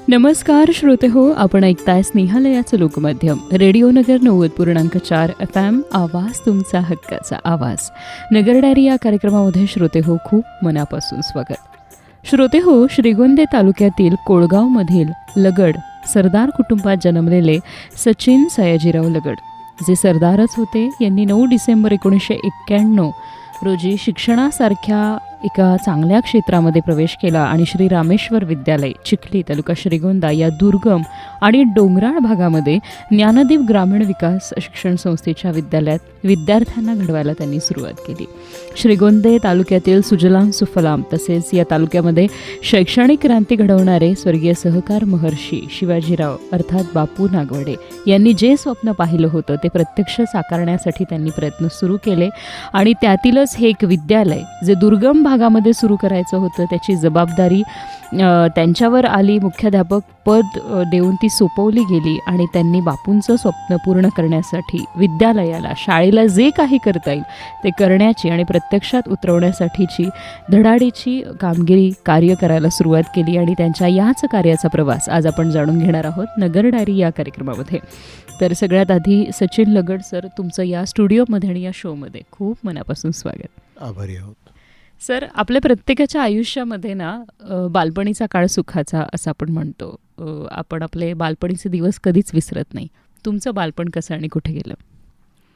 नमस्कार श्रोते हो, आपण ऐकताय स्नेहालयाचं लोकमाध्यम रेडिओ नगर 90.4 FM. आवाज तुमचा हक्काचा आवाज. नगर डायरी या कार्यक्रमामध्ये श्रोते हो खूप मनापासून स्वागत. श्रोते हो, श्रीगोंदे तालुक्यातील कोळगावमधील लगड सरदार कुटुंबात जन्मलेले सचिन सयाजीराव लगड, जे सरदारच होते, यांनी 9 डिसेंबर 1991 रोजी शिक्षणासारख्या एका चांगल्या क्षेत्रामध्ये प्रवेश केला आणि श्री रामेश्वर विद्यालय चिखली तालुका श्रीगोंदा या दुर्गम आणि डोंगराळ भागामध्ये ज्ञानदीप ग्रामीण विकास शिक्षण संस्थेच्या विद्यालयात विद्यार्थ्यांना घडवायला त्यांनी सुरुवात केली. श्रीगोंदे तालुक्यातील सुजलाम सुफलाम तसेच या तालुक्यामध्ये शैक्षणिक क्रांती घडवणारे स्वर्गीय सहकार महर्षी शिवाजीराव अर्थात बापू नागवडे यांनी जे स्वप्न पाहिलं होतं ते प्रत्यक्ष साकारण्यासाठी त्यांनी प्रयत्न सुरू केले आणि त्यातीलच हे एक विद्यालय जे दुर्गम भागामध्ये सुरू करायचं होतं त्याची जबाबदारी त्यांच्यावर आली. मुख्याध्यापक पद देऊन ती सोपवली गेली आणि त्यांनी बापूंचं स्वप्न पूर्ण करण्यासाठी विद्यालयाला शाळेला जे काही करता येईल ते करण्याची आणि प्रत्यक्षात उतरवण्यासाठीची धडाडीची कामगिरी कार्य करायला सुरुवात केली आणि त्यांच्या याच कार्याचा प्रवास आज आपण जाणून घेणार आहोत नगर डायरी या कार्यक्रमामध्ये. तर सगळ्यात आधी सचिन लगड सर, तुमचं या स्टुडिओमध्ये आणि या शोमध्ये खूप मनापासून स्वागत. आभारी आहोत सर. आपल्या प्रत्येकाच्या आयुष्यामध्ये ना बालपणीचा काळ सुखाचा असं आपण म्हणतो. आपण आपले बालपणीचे दिवस कधीच विसरत नाही. तुमचं बालपण कसं आणि कुठे गेलं?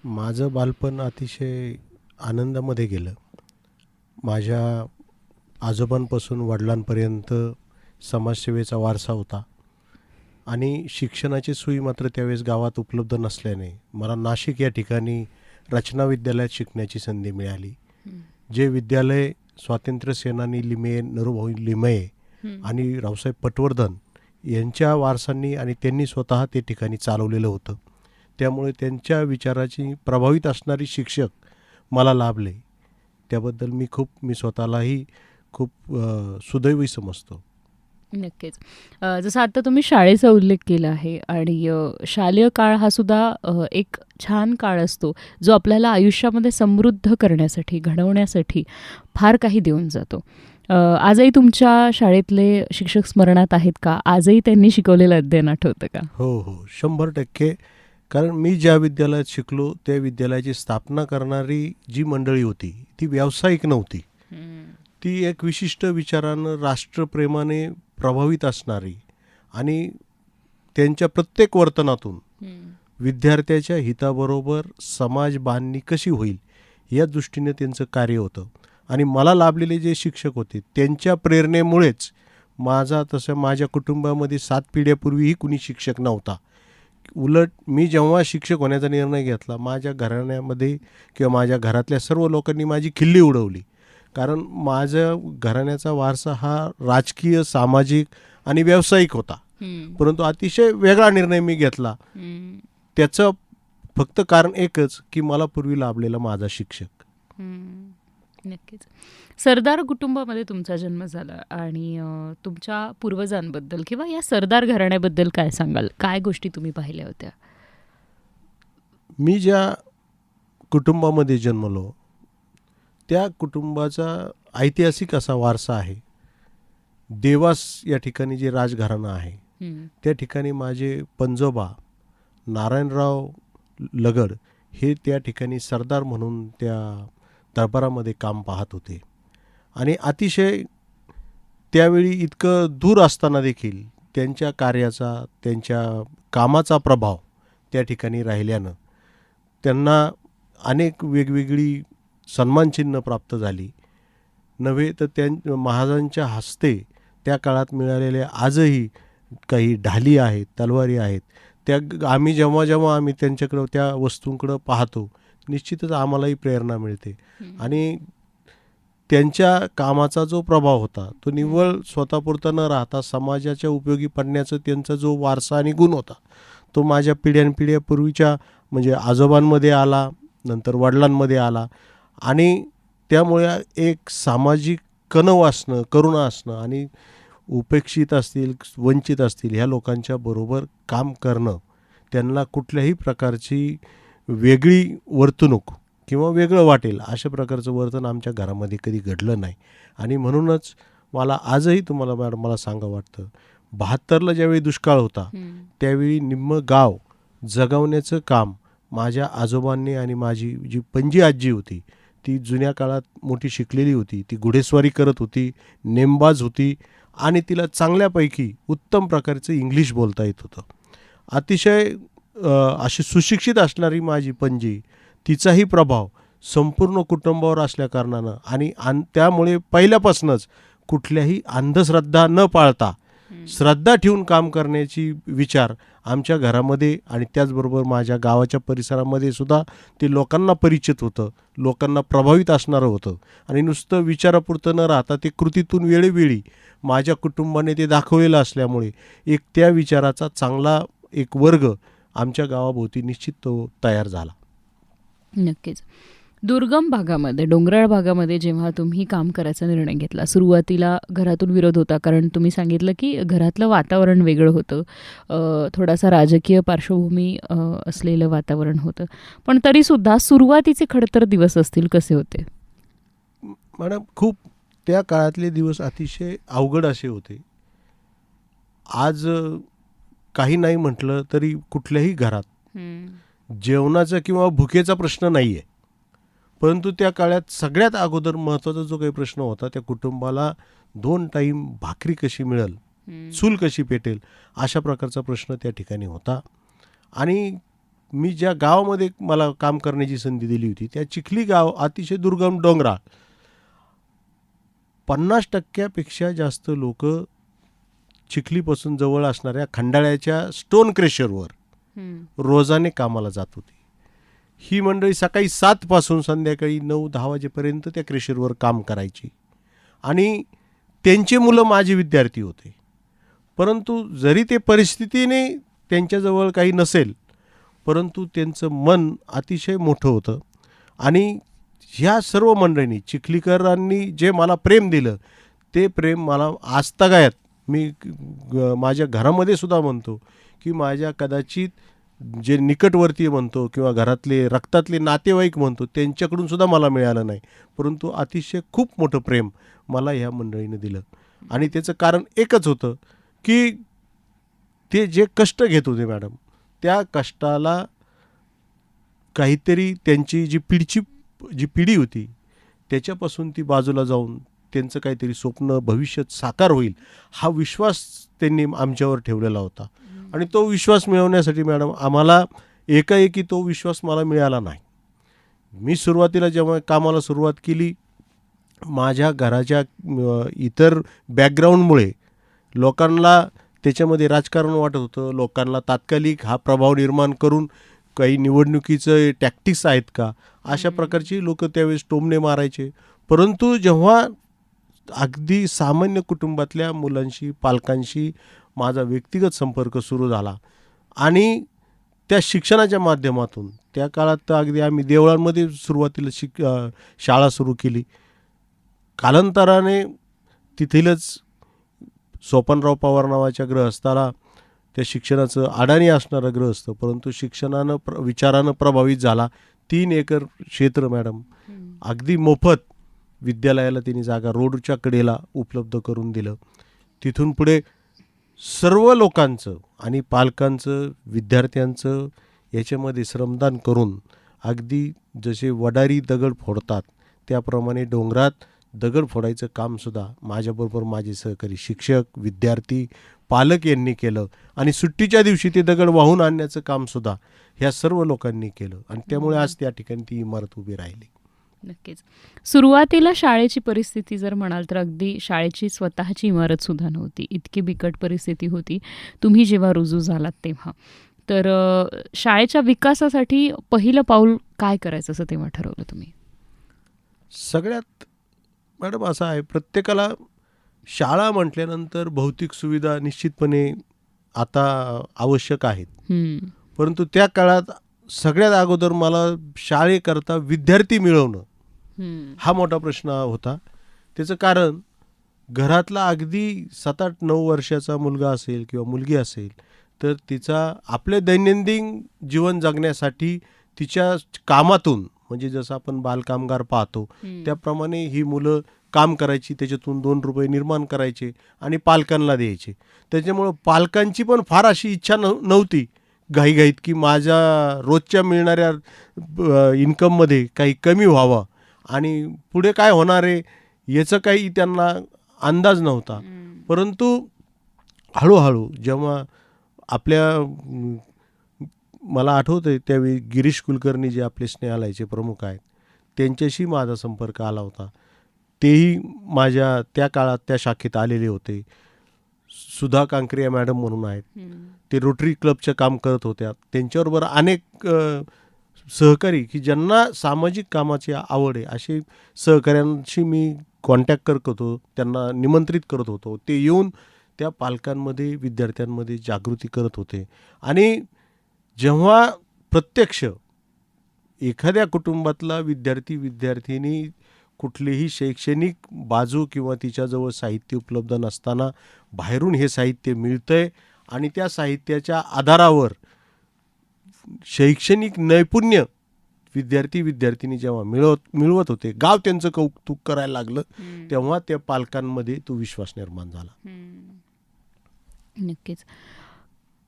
माझं बालपण अतिशय आनंदामध्ये गेलं. माझ्या आजोबांपासून वडिलांपर्यंत समाजसेवेचा वारसा होता आणि शिक्षणाची सोयी मात्र त्यावेळेस गावात उपलब्ध नसल्याने मला नाशिक या ठिकाणी रचना विद्यालयात शिकण्याची संधी मिळाली. जे विद्यालय स्वातंत्र्य सेनानी लिमये, नरूभाऊ लिमये आणि रावसाहेब पटवर्धन यांच्या वारसांनी आणि त्यांनी स्वतः ते ठिकाणी चालवलेलं होतं. त्यामुळे त्यांच्या विचाराची प्रभावित असणारी शिक्षक मला लाभले. त्याबद्दल मी स्वतःलाही खूप सुदैवी समजतो. नक्कीच. जसं आता तुम्ही शाळेचा उल्लेख केला आहे आणि शालेय काळ हा सुद्धा एक छान काळ असतो जो आपल्याला आयुष्यामध्ये समृद्ध करण्यासाठी घडवण्यासाठी फार काही देऊन जातो. आजही तुमच्या शाळेतले शिक्षक स्मरणात आहेत का? आजही त्यांनी शिकवलेलं अध्ययन आठवतं का? हो, 100%. कारण मी ज्या विद्यालयात शिकलो त्या विद्यालयाची स्थापना करणारी जी मंडळी होती ती व्यावसायिक नव्हती. ती एक विशिष्ट विचारानं राष्ट्रप्रेमाने प्रभावित असणारी आणि त्यांच्या प्रत्येक वर्तनातून विद्यार्थ्याच्या हिताबरोबर समाज बांधणी कशी होईल या दृष्टीने त्यांचं कार्य होतं. आणि मला लाभलेले जे शिक्षक होते त्यांच्या प्रेरणेमुळेच माझ्या कुटुंबामध्ये 7 पिढ्यापूर्वीही कुणी शिक्षक नव्हता. उलट मी जेव्हा शिक्षक होण्याचा निर्णय घेतला माझ्या घराण्यामध्ये किंवा माझ्या घरातल्या सर्व लोकांनी माझी खिल्ली उडवली. कारण माझ्या घराण्याचा वारसा हा राजकीय, सामाजिक आणि व्यावसायिक होता. परंतु अतिशय वेगळा निर्णय मी घेतला. त्याचं फक्त कारण एकच की मला पूर्वी लाभलेला माझा शिक्षक. नक्कीच. सरदार कुटुंबामध्ये तुमचा जन्म झाला आणि तुमच्या पूर्वजांबद्दल किंवा या सरदार घराण्याबद्दल काय सांगाल? काय गोष्टी तुम्ही पाहिल्या होत्या? मी ज्या कुटुंबामध्ये जन्मलो त्या कुटुंबाचा ऐतिहासिक असा वारसा आहे. देवास या ठिकाणी जे राजघराणं आहे त्या ठिकाणी माझे पंजोबा नारायणराव लगड हे त्या ठिकाणी सरदार म्हणून त्या दरबारामध्ये काम पाहत होते. आणि अतिशय त्यावेळी इतकं दूर असताना देखील त्यांच्या कार्याचा, त्यांच्या कामाचा प्रभाव त्या ठिकाणी राहिल्यानं त्यांना अनेक वेगवेगळी सन्मानचिन्ह प्राप्त झाली. नव्हे तर महाराजांच्या हस्ते त्या काळात मिळालेल्या आजही काही ढाली आहेत, तलवारी आहेत. त्या जेव्हा आम्ही त्यांच्याकडं त्या वस्तूंकडं पाहतो निश्चितच आम्हालाही प्रेरणा मिळते. आणि त्यांच्या कामाचा जो प्रभाव होता तो निव्वळ स्वतःपुरता न राहता समाजाच्या उपयोगी पडण्याचा त्यांचा जो वारसा आणि गुण होता तो माझ्या पिढ्यानपिढ्यापूर्वीच्या म्हणजे आजोबांमध्ये आला, नंतर वडिलांमध्ये आला. आणि त्यामुळे एक सामाजिक कणव असणं, करुणा असणं आणि उपेक्षित असतील, वंचित असतील ह्या लोकांच्या बरोबर काम करणं, त्यांना कुठल्याही प्रकारची वेगळी वर्तणूक किंवा वेगळं वाटेल अशा प्रकारचं वर्तन आमच्या घरामध्ये कधी घडलं नाही. आणि म्हणूनच मला आजही तुम्हाला मॅडम मला सांगा वाटतं 72ला ज्यावेळी दुष्काळ होता त्यावेळी निम्मं गाव जगवण्याचं काम माझ्या आजोबांनी आणि माझी जी पणजी आजी होती ती जुन्या काळात मोठी शिकलेली होती, ती घोडेस्वारी करत होती, नेमबाज होती आणि तिला चांगल्यापैकी उत्तम प्रकारचं इंग्लिश बोलता येत होतं. अतिशय अशी सुशिक्षित असणारी माझी पणजी, तिचाही प्रभाव संपूर्ण कुटुंबावर असल्याकारणानं आणि त्यामुळे पहिल्यापासूनच कुठल्याही अंधश्रद्धा न पाळता श्रद्धा ठेवून काम करण्याची विचार आमच्या घरामध्ये आणि त्याचबरोबर माझ्या गावाच्या परिसरामध्ये सुद्धा ते लोकांना परिचित होतं, लोकांना प्रभावित असणारं होतं. आणि नुसतं विचारापुरतं न राहता ते कृतीतून वेळोवेळी माझ्या कुटुंबाने ते दाखवलेलं असल्यामुळे एक त्या विचाराचा चांगला एक वर्ग आमच्या गावाभोवती निश्चित तो तयार झाला. नक्कीच. दुर्गम भागामध्ये, डोंगराळ भागामध्ये जेव्हा तुम्ही काम करायचा निर्णय घेतला, सुरुवातीला घरातून विरोध होता, कारण तुम्ही सांगितलं की घरातलं वातावरण वेगळं होतं, थोडासा राजकीय पार्श्वभूमी असलेलं वातावरण होतं, पण तरीसुद्धा सुरुवातीचे खडतर दिवस असतील, कसे होते? मॅडम, खूप त्या काळातले दिवस अतिशय अवघड असे होते. आज काही नाही म्हटलं तरी कुठल्याही घरात जेवणाचा किंवा भुकेचा प्रश्न नाही आहे, परंतु त्या काळात सगळ्यात अगोदर महत्त्वाचा जो काही प्रश्न होता त्या कुटुंबाला 2 टाईम भाकरी कशी मिळेल, चूल कशी पेटेल, अशा प्रकारचा प्रश्न त्या ठिकाणी होता. आणि मी ज्या गावामध्ये मला काम करण्याची संधी दिली होती त्या चिखली गाव अतिशय दुर्गम डोंगराळ, 50% जास्त लोक चिखलीपासून जवळ असणाऱ्या खंडाळ्याच्या स्टोन क्रेशरवर रोजाने कामाला जात होती. ही मंडळी सकाळी 7 पासून संध्याकाळी 9-10 वाजेपर्यंत त्या क्रेशरवर काम करायची आणि त्यांचे मुलं माझे विद्यार्थी होते. परंतु जरी ते परिस्थितीने त्यांच्याजवळ काही नसेल, परंतु त्यांचं मन अतिशय मोठं होतं. आणि ह्या सर्व मंडळींनी, चिखलीकरांनी जे मला प्रेम दिलं ते प्रेम मला आजतागायत मी माझ्या घरामध्ये सुद्धा म्हणतो की माझ्या कदाचित जे निकटवर्तीय म्हणतो किंवा घरातले रक्तातले नातेवाईक म्हणतो त्यांच्याकडून सुद्धा मला मिळालं नाही, परंतु अतिशय खूप मोठं प्रेम मला ह्या मंडळीनं दिलं. आणि त्याचं कारण एकच होतं की ते जे कष्ट घेत होते मॅडम, त्या कष्टाला काहीतरी त्यांची जी पिढी होती त्याच्यापासून ती बाजूला जाऊन त्यांचं काहीतरी स्वप्न भविष्यात साकार होईल हा विश्वास त्यांनी आमच्यावर ठेवलेला होता. आणि तो विश्वास मिळवण्यासाठी मॅडम आम्हाला एकाएकी तो विश्वास मला मिळाला नाही. मी सुरुवातीला जेव्हा कामाला सुरुवात केली, माझ्या घराच्या इतर बॅकग्राऊंडमुळे लोकांना त्याच्यामध्ये राजकारण वाटत होतं. लोकांना तात्कालिक हा प्रभाव निर्माण करून काही निवडणुकीचं टॅक्टिक्स आहेत का अशा प्रकारची लोक त्यावेळेस टोमणे मारायचे. परंतु जेव्हा अगदी सामान्य कुटुंबातल्या मुलांशी, पालकांशी माझा व्यक्तिगत संपर्क सुरू झाला आणि त्या शिक्षणाच्या माध्यमातून, त्या काळात तर अगदी आम्ही देवळांमध्ये सुरुवातीला शाळा सुरू केली. कालांतराने तिथेलच सोपानराव पवार नावाच्या गृहस्थाला त्या शिक्षणाचं अडाणी असणारं गृहस्थ, परंतु शिक्षणानं विचारानं प्रभावित झाला. 3 एकर क्षेत्र मॅडम अगदी मोफत विद्यालयाला त्यांनी जागा रोडच्या कडेला उपलब्ध करून दिलं. तिथून पुढे सर्व लोकांचं आणि पालकांचं, विद्यार्थ्यांचं याच्यामध्ये श्रमदान करून अगदी जसे वडारी दगड फोडतात त्याप्रमाणे डोंगरात दगड फोडायचं कामसुद्धा माझ्याबरोबर माझे सहकारी शिक्षक, विद्यार्थी, पालक यांनी केलं. आणि सुट्टीच्या दिवशी ते दगड वाहून आणण्याचं कामसुद्धा ह्या सर्व लोकांनी केलं आणि त्यामुळे आज त्या ठिकाणी ती इमारत उभी राहिली. नक्कीच. सुरुवातीला शाळेची परिस्थिती जर म्हणाल तर अगदी शाळेची स्वतःची इमारत सुद्धा नव्हती, इतकी बिकट परिस्थिती होती तुम्ही जेव्हा रुजू झालात तेव्हा. तर शाळेच्या विकासासाठी पहिलं पाऊल काय करायचं असं तेव्हा ठरवलं तुम्ही? सगळ्यात मॅडम असं आहे, प्रत्येकाला शाळा म्हटल्यानंतर भौतिक सुविधा निश्चितपणे आता आवश्यक आहेत, परंतु त्या काळात सगळ्यात अगोदर मला शाळेकरता विद्यार्थी मिळवणं हा मोठा प्रश्न होता. त्याचं कारण घरातला अगदी 7-8-9 वर्षाचा मुलगा असेल किंवा मुलगी असेल तर तिचा आपले दैनंदिन जीवन जगण्यासाठी तिच्या कामातून म्हणजे जसं आपण बालकामगार पाहतो त्याप्रमाणे ही मुलं काम करायची, त्याच्यातून 2 रुपये निर्माण करायचे आणि पालकांना द्यायचे. त्याच्यामुळं पालकांची पण फार अशी इच्छा नव्हती घाईघाईत की माझ्या रोजच्या मिळणाऱ्या इन्कममध्ये काही कमी व्हावं आणि पुढे काय होणार आहे याचं काही त्यांना अंदाज नव्हता. परंतु हळूहळू जेव्हा मला आठवतं त्यावेळी गिरीश कुलकर्णी जे आपले स्नेहालयाचे प्रमुख आहेत त्यांच्याशी माझा संपर्क आला होता. तेही माझ्या त्या काळात त्या शाखेत आलेले होते. सुधा कांकरिया मॅडम म्हणून आहेत, ते रोटरी क्लबचं काम करत होत्या. त्यांच्याबरोबर अनेक सहकारी की ज्यांना सामाजिक कामाची आवड आहे असे सहकाऱ्यांशी मी कॉन्टॅक्ट करत होतो, त्यांना निमंत्रित करत होतो. ते येऊन त्या पालकांमध्ये विद्यार्थ्यांमध्ये जागृती करत होते. आणि जेव्हा प्रत्यक्ष एखाद्या कुटुंबातला विद्यार्थी-विद्यार्थिनी कुठलीही शैक्षणिक बाजू किंवा तिच्याजवळ साहित्य उपलब्ध नसताना बाहेरून हे साहित्य मिळतंय आणि त्या साहित्याच्या आधारावर शैक्षणिक नैपुण्य विद्यार्थी-विद्यार्थिनी जेव्हा मिळवत होते, गाव त्यांचं कौतुक करायला लागलं, तेव्हा त्या पालकांमध्ये तो विश्वास निर्माण झाला. नक्कीच.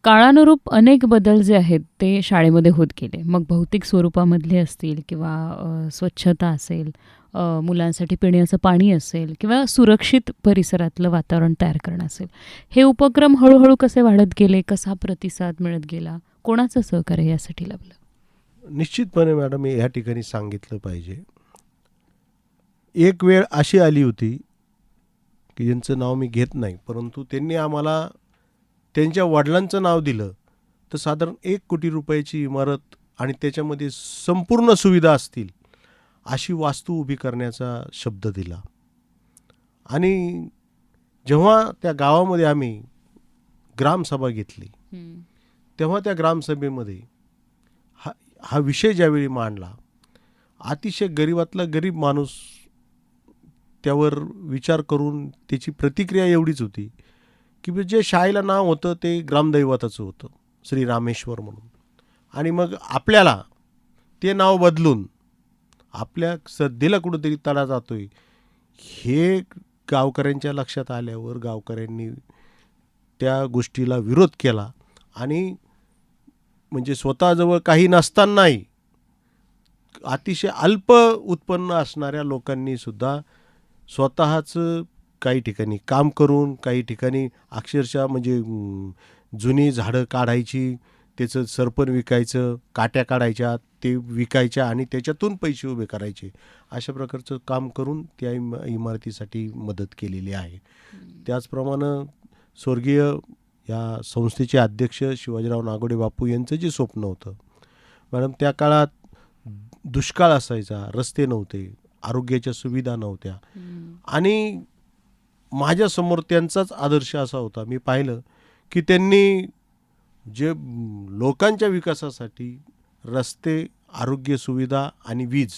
काळानुरूप अनेक बदल जे आहेत ते शाळेमध्ये होत गेले. मग भौतिक स्वरूपामधले असतील किंवा स्वच्छता असेल, मुलांसाठी पिण्याचं पाणी असेल किंवा सुरक्षित परिसरातलं वातावरण तयार करणं असेल. हे उपक्रम हळूहळू कसे वाढत गेले, कसा प्रतिसाद मिळत गेला, कोणाचं सहकार्य यासाठी लाभलं? निश्चितपणे मॅडम मी ह्या ठिकाणी सांगितलं पाहिजे. एक वेळ अशी आली होती की ज्यांचं नाव मी घेत नाही, परंतु त्यांनी आम्हाला त्यांच्या वडिलांचं नाव दिलं तर साधारण 1 कोटी रुपयाची इमारत आणि त्याच्यामध्ये संपूर्ण सुविधा असतील अशी वास्तू उभी करण्याचा शब्द दिला. आणि जेव्हा त्या गावामध्ये आम्ही ग्रामसभा घेतली तेव्हा त्या ग्रामसभेमध्ये हा विषय ज्यावेळी मांडला, अतिशय गरीबातला गरीब माणूस त्यावर विचार करून त्याची प्रतिक्रिया एवढीच होती की जे शाळेला नाव होतं ते ग्रामदैवताचं होतं, श्री रामेश्वर म्हणून. आणि मग आपल्याला ते नाव बदलून आपल्या श्रद्धेला कुठंतरी तडा जातोय हे गावकऱ्यांच्या लक्षात आल्यावर गावकऱ्यांनी त्या गोष्टीला विरोध केला. आणि म्हणजे स्वतःजवळ काही नसतानाही अतिशय अल्प उत्पन्न असणाऱ्या लोकांनी सुद्धा स्वतःचं काही ठिकाणी काम करून, काही ठिकाणी अक्षरशः म्हणजे जुनी झाडं काढायची, त्याचं सरपण विकायचं, काट्या काढायच्या, ते विकायच्या आणि त्याच्यातून पैसे उभे करायचे, अशा प्रकारचं काम करून त्या इमारतीसाठी मदत केलेली आहे. त्याचप्रमाणे स्वर्गीय या संस्थेचे अध्यक्ष शिवाजीराव नागोडे बापू यांचं जे स्वप्न होतं मॅडम, त्या काळात दुष्काळ असायचा, रस्ते नव्हते, आरोग्याच्या सुविधा नव्हत्या आणि माझ्यासमोर त्यांचाच आदर्श असा होता. मी पाहिलं की त्यांनी जे लोकांच्या विकासासाठी रस्ते, आरोग्य सुविधा आणि वीज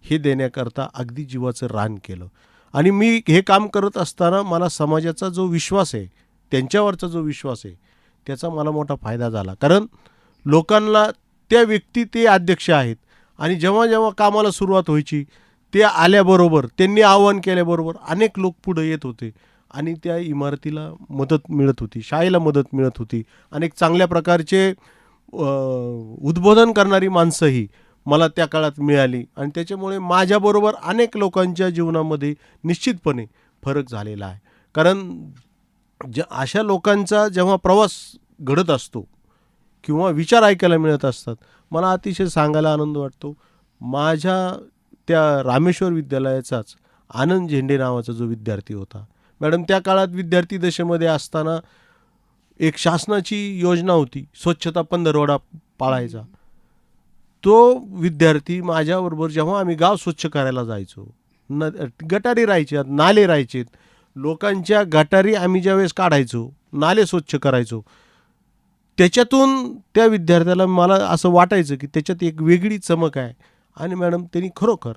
हे देण्याकरता अगदी जीवाचं रान केलं. आणि मी हे काम करत असताना मला समाजाचा जो विश्वास आहे, त्यांच्यावरचा जो विश्वास आहे, त्याचा मला मोठा फायदा झाला. कारण लोकांना त्या व्यक्ती ते अध्यक्ष आहेत आणि जेव्हा जेव्हा कामाला सुरुवात व्हायची ते आल्याबरोबर त्यांनी आवाहन केल्याबरोबर अनेक लोक पुढे येत होते आणि त्या इमारतीला मदत मिळत होती, शाळेला मदत मिळत होती. अनेक चांगल्या प्रकारचे उद्बोधन करणारी माणसंही मला त्या काळात मिळाली आणि त्याच्यामुळे माझ्याबरोबर अनेक लोकांच्या जीवनामध्ये निश्चितपणे फरक झालेला आहे. कारण अशा लोकांचा जेव्हा प्रवास घडत असतो किंवा विचार ऐकायला मिळत असतात, मला अतिशय सांगायला आनंद वाटतो. माझ्या त्या रामेश्वर विद्यालयाचाच आनंद झेंडे नावाचा जो विद्यार्थी होता मॅडम, त्या काळात विद्यार्थी दशेमध्ये असताना एक शासनाची योजना होती स्वच्छता पंधरवडा पाळायचा. तो विद्यार्थी माझ्याबरोबर जेव्हा आम्ही गाव स्वच्छ करायला जायचो, गटारी राहायच्यात, नाले राहायचेत, लोकांच्या गटारी आम्ही ज्यावेळेस काढायचो, नाले स्वच्छ करायचो, त्याच्यातून त्या विद्यार्थ्याला मला असं वाटायचं की त्याच्यात एक वेगळी चमक आहे. आणि मॅडम त्यांनी खरोखर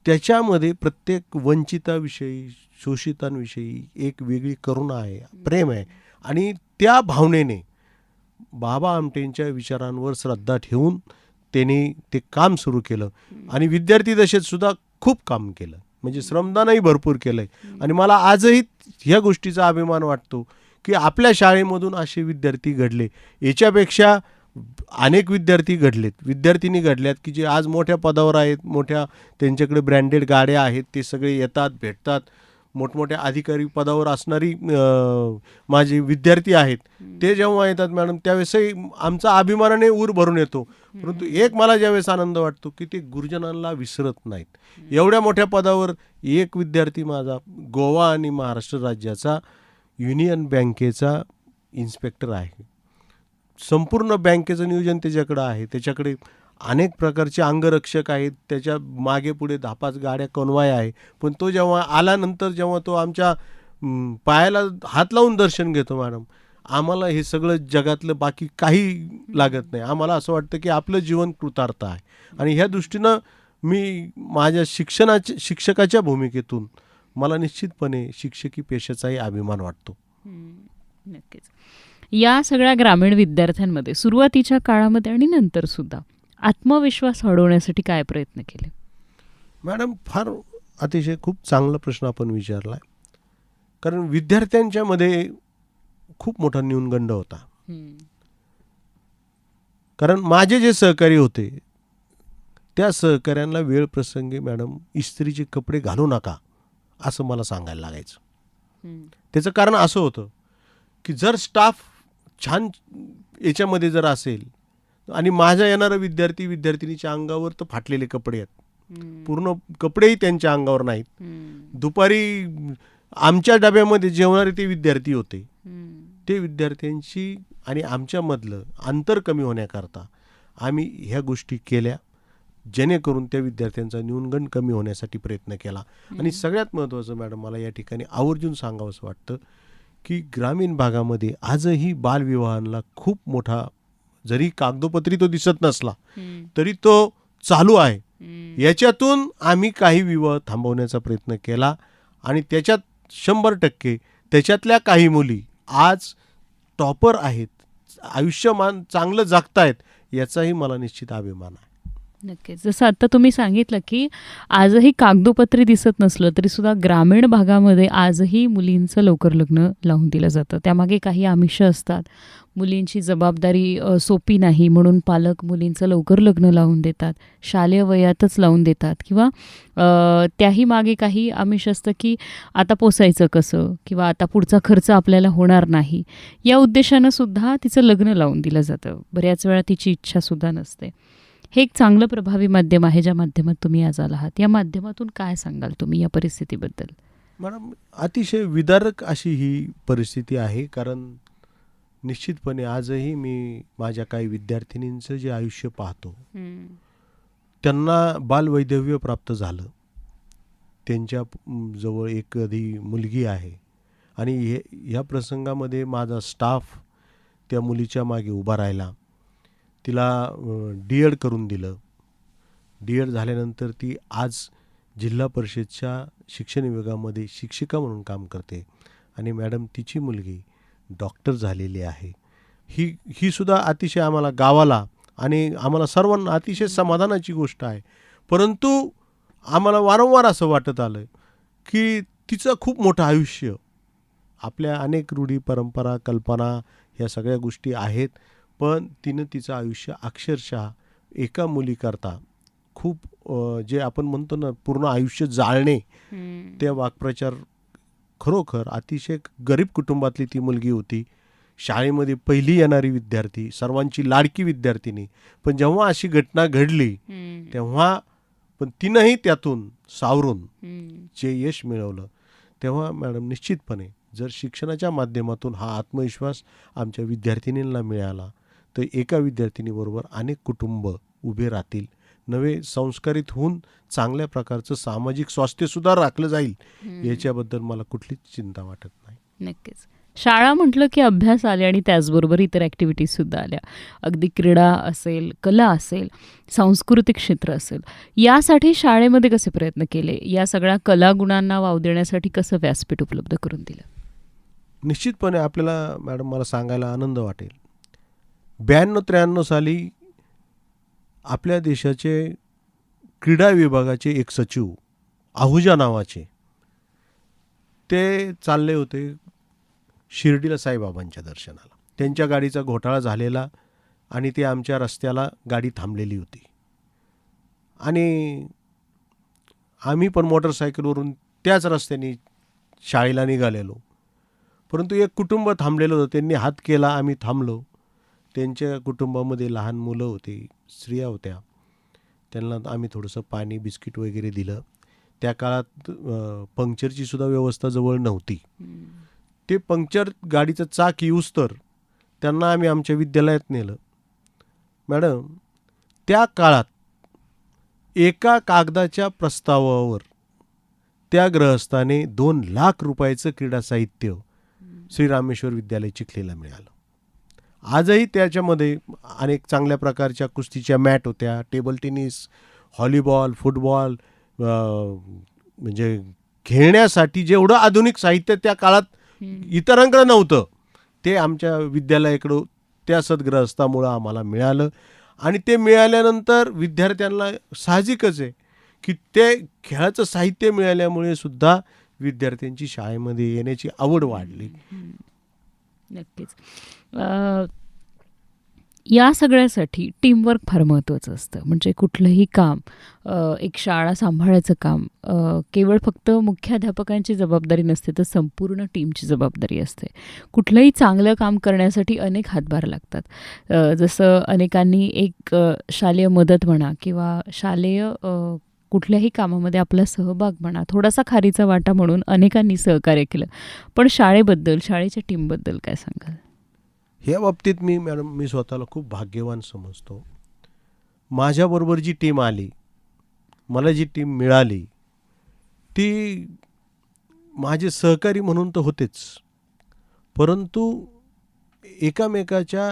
त्याच्यामध्ये प्रत्येक वंचिताविषयी, शोषितांविषयी एक वेगळी करुणा आहे, प्रेम आहे. आणि त्या भावनेने बाबा आमटेंच्या विचारांवर श्रद्धा ठेवून त्यांनी ते काम सुरू केलं आणि विद्यार्थी दशेत सुद्धा खूप काम केलं, म्हणजे श्रमदानही भरपूर केलं आहे. आणि मला आजही ह्या गोष्टीचा अभिमान वाटतो की आपल्या शाळेमधून असे विद्यार्थी घडले. याच्यापेक्षा अनेक विद्यार्थिनी घडल्यात की जे आज मोठ्या पदावर आहेत, मोठ्या त्यांच्याकडे ब्रँडेड गाड्या आहेत, ते सगळे येतात, भेटतात. मोठमोठ्या अधिकारी पदावर असणारी माझे विद्यार्थी आहेत, ते जेव्हा येतात मॅडम त्यावेळेसही आमचा अभिमानाने ऊर भरून येतो. परंतु एक मला ज्यावेळेस आनंद वाटतो की ते गुरुजनांना विसरत नाहीत. एवढ्या मोठ्या पदावर एक विद्यार्थी माझा गोवा आणि महाराष्ट्र राज्याचा युनियन बँकेचा इन्स्पेक्टर आहे. संपूर्ण बँकेचं नियोजन त्याच्याकडं आहे. त्याच्याकडे अनेक प्रकारचे अंगरक्षक आहेत, त्याच्या मागे पुढे 10-5 गाड्या कॉन्वॉय आहे. पण तो जेव्हा आल्यानंतर जेव्हा तो आमच्या पायाला हात लावून दर्शन घेतो मॅडम, आम्हाला हे सगळं जगातलं बाकी काही लागत नाही. आम्हाला असं वाटतं की आपलं जीवन कृतार्थ आहे. आणि ह्या दृष्टीनं मी माझ्या शिक्षकाच्या भूमिकेतून मला निश्चितपणे शिक्षकी पेशाचाही अभिमान वाटतो. नक्कीच. या सगळ्या ग्रामीण विद्यार्थ्यांमध्ये सुरुवातीच्या काळामध्ये आणि नंतर सुद्धा आत्मविश्वास वाढवण्यासाठी काय प्रयत्न केले? मॅडम, फार अतिशय खूप चांगला प्रश्न आपण विचारला आहे. कारण विद्यार्थ्यांच्या मध्ये खूप मोठा न्यूनगंड होता. कारण माझे जे सहकारी होते त्या सहकाऱ्यांना वेळ प्रसंगी मॅडम इस्त्रीचे कपडे घालू नका असं मला सांगायला लागायचं. त्याचं कारण असं होतं की जर स्टाफ छान याच्यामध्ये जर असेल आणि माझा येणारा विद्यार्थिनीच्या अंगावर तर फाटलेले कपडे आहेत, पूर्ण कपडेही त्यांच्या अंगावर नाहीत. दुपारी आमच्या डब्यामध्ये जेवणारे ते विद्यार्थी होते. ते विद्यार्थ्यांची आणि आमच्यामधलं अंतर कमी होण्याकरता आम्ही ह्या गोष्टी केल्या, जेणेकरून त्या विद्यार्थ्यांचा न्यूनगंड कमी होण्यासाठी प्रयत्न केला. आणि सगळ्यात महत्त्वाचं मॅडम मला या ठिकाणी आवर्जून सांगावंसं वाटतं की ग्रामीण भागामध्ये आजही बालविवाहांना खूप मोठा, जरी कागदोपत्री तो दिसत नसला तरी तो चालू आहे. याच्यातून आम्ही काही विवाह थांबवण्याचा प्रयत्न केला आणि त्याच्यात 100% त्याच्यातल्या काही मुली आज टॉपर आहेत, आयुष्यमान चांगलं जगतायत, याचाही मला निश्चित अभिमान आहे. नक्कीच. जसं आता तुम्ही सांगितलं की आजही कागदोपत्री दिसत नसलं तरी सुद्धा ग्रामीण भागामध्ये आजही मुलींचं लवकर लग्न लावून दिलं जातं. त्यामागे काही आमिष असतात. मुलींची जबाबदारी सोपी नाही म्हणून पालक मुलींचं लवकर लग्न लावून देतात, शालेय वयातच लावून देतात, किंवा त्याही मागे काही आमिष असतं की आता पोसायचं कसं, किंवा आता पुढचा खर्च आपल्याला होणार नाही, या उद्देशानं सुद्धा तिचं लग्न लावून दिलं जातं. बऱ्याच वेळा तिची इच्छासुद्धा नसते. हे एक चांगलं प्रभावी माध्यम आहे ज्या माध्यमात तुम्ही आज आलात. या माध्यमातून काय सांगाल तुम्ही या परिस्थितीबद्दल? मॅडम, अतिशय विदारक अशी ही परिस्थिती आहे. कारण निश्चितपणे आजही मी माझ्या काही विद्यार्थिनींचं जे आयुष्य पाहतो, त्यांना बालवैधव्य प्राप्त झालं, त्यांच्या जवळ एखादी मुलगी आहे आणि ह्या प्रसंगामध्ये माझा स्टाफ त्या मुलीच्या मागे उभा राहिला, तिला डी.एड करून दिलं. डी.एड झाल्यानंतर ती आज जिल्हा परिषदच्या शिक्षण विभागामध्ये शिक्षिका म्हणून काम करते आणि मॅडम तिची मुलगी डॉक्टर झालेली आहे. ही सुद्धा अतिशय आम्हाला गावाला आणि आम्हाला सर्वांना अतिशय समाधानाची गोष्ट आहे. परंतु आम्हाला वारंवार असं वाटत आलं की तिचं खूप मोठं आयुष्य, आपल्या अनेक रूढी परंपरा कल्पना ह्या सगळ्या गोष्टी आहेत, पण तिनं तिचं आयुष्य अक्षरशः एका मुलीकरता खूप जे आपण म्हणतो ना पूर्ण आयुष्य जाळणे, त्या वाक्प्रचार खरोखर अतिशय गरीब कुटुंबातली ती मुलगी होती. शाळेमध्ये पहिली येणारी विद्यार्थी, सर्वांची लाडकी विद्यार्थिनी. पण जेव्हा अशी घटना घडली तेव्हा पण तिनंही त्यातून सावरून जे यश मिळवलं, तेव्हा मॅडम निश्चितपणे जर शिक्षणाच्या माध्यमातून हा आत्मविश्वास आमच्या विद्यार्थिनींना मिळाला तर एका विद्यार्थिनीबरोबर अनेक कुटुंब उभे राहतील, नवे संस्कारित होऊन चांगल्या प्रकारचं सामाजिक स्वास्थ्यसुद्धा राखलं जाईल, याच्याबद्दल मला कुठलीच चिंता वाटत नाही. नक्कीच. शाळा म्हटलं की अभ्यास आले आणि त्याचबरोबर इतर ॲक्टिव्हिटीजसुद्धा आल्या. अगदी क्रीडा असेल, कला असेल, सांस्कृतिक क्षेत्र असेल, यासाठी शाळेमध्ये कसे प्रयत्न केले? या सगळ्या कलागुणांना वाव देण्यासाठी कसं व्यासपीठ उपलब्ध करून दिलं? निश्चितपणे आपल्याला मॅडम मला सांगायला आनंद वाटेल, 92-93 साली आपल्या देशाचे क्रीडा विभागाचे एक सचिव आहुजा नावाचे, ते चालले होते शिर्डीला साईबाबांच्या दर्शनाला. त्यांच्या गाडीचा घोटाळा झालेला आणि ते आमच्या रस्त्याला गाडी थांबलेली होती आणि आम्ही पण मोटरसायकलवरून त्याच रस्त्याने शाळेला निघालेलो. परंतु एक कुटुंब थांबलेलं होतं. त्यांनी हात केला, आम्ही थांबलो. त्यांच्या कुटुंबामध्ये लहान मुलं होती, स्त्रिया होत्या. त्यांना आम्ही थोडंसं पाणी बिस्किट वगैरे दिलं. त्या काळात पंक्चरची सुद्धा व्यवस्था जवळ नव्हती. ते पंक्चर गाडीचं चाक येऊस तर त्यांना आम्ही आमच्या विद्यालयात नेलं. मॅडम, त्या काळात एका कागदाच्या प्रस्तावावर त्या गृहस्थाने 2 लाख रुपयाचं क्रीडा साहित्य श्रीरामेश्वर विद्यालय चिखलीला मिळालं. आजही त्याच्यामध्ये अनेक चांगल्या प्रकारच्या कुस्तीच्या मॅट होत्या, टेबल टेनिस, व्हॉलीबॉल, फुटबॉल, म्हणजे खेळण्यासाठी जेवढं आधुनिक साहित्य त्या काळात इतरांकडे नव्हतं ते आमच्या विद्यालयाकडं त्या सद्ग्रहस्थामुळं आम्हाला मिळालं. आणि ते मिळाल्यानंतर विद्यार्थ्यांना साहजिकच आहे की ते खेळाचं साहित्य मिळाल्यामुळे सुद्धा विद्यार्थ्यांची शाळेमध्ये येण्याची आवड वाढली. नक्कीच. या सगळ्यासाठी टीमवर्क फार महत्त्वाचं असतं. म्हणजे कुठलंही काम, एक शाळा सांभाळायचं काम केवळ फक्त मुख्याध्यापकांची जबाबदारी नसते, तर संपूर्ण टीमची जबाबदारी असते. कुठलंही चांगलं काम करण्यासाठी अनेक हातभार लागतात. जसं अनेकांनी एक शालेय मदत म्हणा किंवा शालेय कुठल्याही कामामध्ये आपला सहभाग म्हणा, थोडासा खारीचा वाटा म्हणून अनेकांनी सहकार्य केलं. पण शाळेबद्दल, शाळेच्या टीमबद्दल काय सांगाल? ह्या बाबतीत मी स्वतःला खूप भाग्यवान समजतो. माझ्याबरोबर जी टीम आली, मला जी टीम मिळाली, ती माझे सहकारी म्हणून तर होतेच, परंतु एकामेकाच्या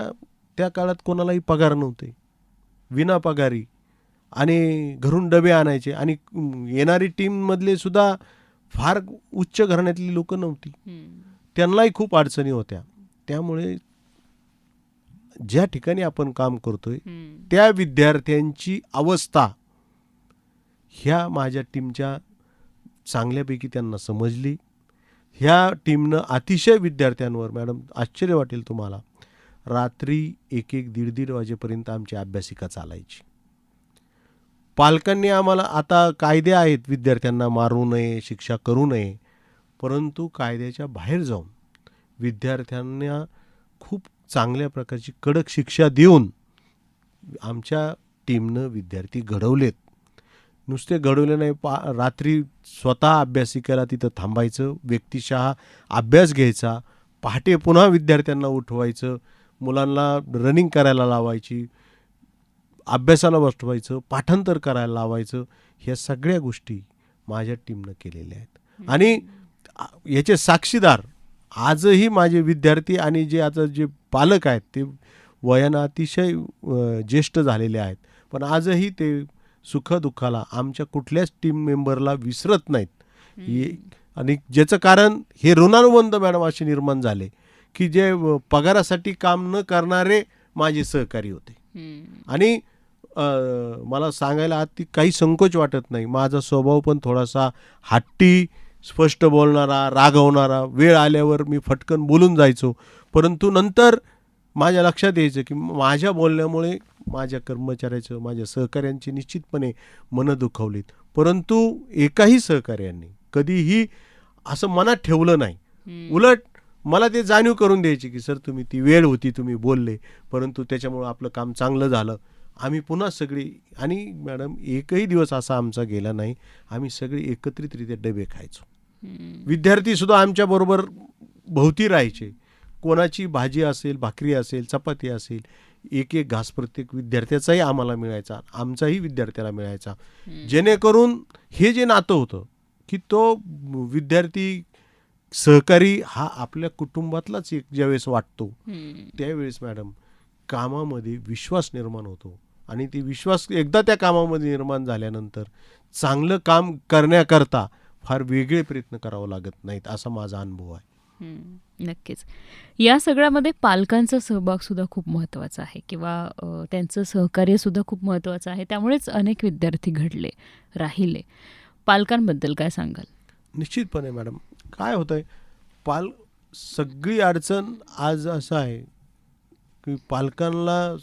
त्या काळात कोणालाही पगार नव्हते, विना पगारी, आणि घरून डबे आणायचे. आणि येणारी टीममधले सुद्धा फार उच्च घराण्यातली लोक नव्हती, त्यांनाही खूप अडचणी होत्या. त्यामुळे ज्या ठिकाणी आपण काम करतोय त्या विद्यार्थ्यांची अवस्था ह्या माझ्या टीमच्या चांगल्यापैकी त्यांना समजली. ह्या टीमनं अतिशय विद्यार्थ्यांवर, मॅडम आश्चर्य वाटेल तुम्हाला, रात्री 1-1, 1:30 वाजेपर्यंत आमची अभ्यासिका चालायची. पालकांनी आम्हाला, आता कायदे आहेत विद्यार्थ्यांना मारू नये, शिक्षा करू नये, परंतु कायद्याच्या बाहेर जाऊन विद्यार्थ्यांना खूप चांगल्या प्रकारची कडक शिक्षा देऊन आमच्या टीमनं विद्यार्थी घडवलेत. नुसते घडवले नाही, रात्री स्वतः अभ्यासिकेला तिथं थांबायचं, व्यक्तिशः अभ्यास घ्यायचा, पहाटे पुन्हा विद्यार्थ्यांना उठवायचं, मुलांना रनिंग करायला लावायची, अभ्यासाला बसवायचं, पाठांतर करायला लावायचं. ह्या सगळ्या गोष्टी माझ्या टीमनं केलेल्या आहेत. आणि याचे साक्षीदार आजही माझे विद्यार्थी आणि जे आता जे पालक आहेत ते वयानं अतिशय ज्येष्ठ झालेले आहेत, पण आजही ते सुखदुःखाला आमच्या कुठल्याच टीम मेंबरला विसरत नाहीत. आणि ज्याचं कारण हे ऋणानुबंध मॅडम असे निर्माण झाले की जे पगारासाठी काम न करणारे माझे सहकारी होते. आणि मला सांगायला आत काही संकोच वाटत नाही, माझा स्वभाव पण थोडासा हट्टी, स्पष्ट बोलणारा, रागवणारा, वेळ आल्यावर मी फटकन बोलून जायचो. परंतु नंतर माझ्या लक्षात यायचं की माझ्या बोलण्यामुळे माझ्या कर्मचाऱ्याचं, माझ्या सहकाऱ्यांची निश्चितपणे मनं दुखावलीत, परंतु एकाही सहकाऱ्यांनी कधीही असं मनात ठेवलं नाही. उलट मला ते जाणीव करून द्यायची की सर तुम्ही, ती वेळ होती, तुम्ही बोलले, परंतु त्याच्यामुळं आपलं काम चांगलं झालं. आम्ही पुन्हा सगळी, आणि मॅडम एकही दिवस असा आमचा गेला नाही, आम्ही सगळे एकत्रितरित्या डबे खायचो. विद्यार्थीसुद्धा आमच्याबरोबर भोवती राहायचे. कोणाची भाजी असेल, भाकरी असेल, चपाती असेल, 1-1 घास प्रत्येक विद्यार्थ्याचाही आम्हाला मिळायचा, आमचाही विद्यार्थ्याला मिळायचा. जेणेकरून हे जे नातं होतं की तो विद्यार्थी सहकारी हा आपल्या कुटुंबातलाच एक ज्यावेळेस वाटतो, त्यावेळेस मॅडम कामामध्ये विश्वास निर्माण होतो. आणि ती विश्वास एकदा त्या कामामध्ये निर्माण झाल्यानंतर चांगलं काम करण्याकरता फार वेगळे प्रयत्न करावं लागत नाहीत, असा माझा अनुभव आहे. नक्कीच. या सगळ्यामध्ये पालकांचा सहभाग सुद्धा खूप महत्त्वाचा आहे किंवा त्यांचं सहकार्य सुद्धा खूप महत्त्वाचं आहे. त्यामुळेच अनेक विद्यार्थी घडले, राहिले. पालकांबद्दल काय सांगाल? निश्चितपणे मॅडम, काय होतंय, सगळी अडचण आज असं आहे की पालकांना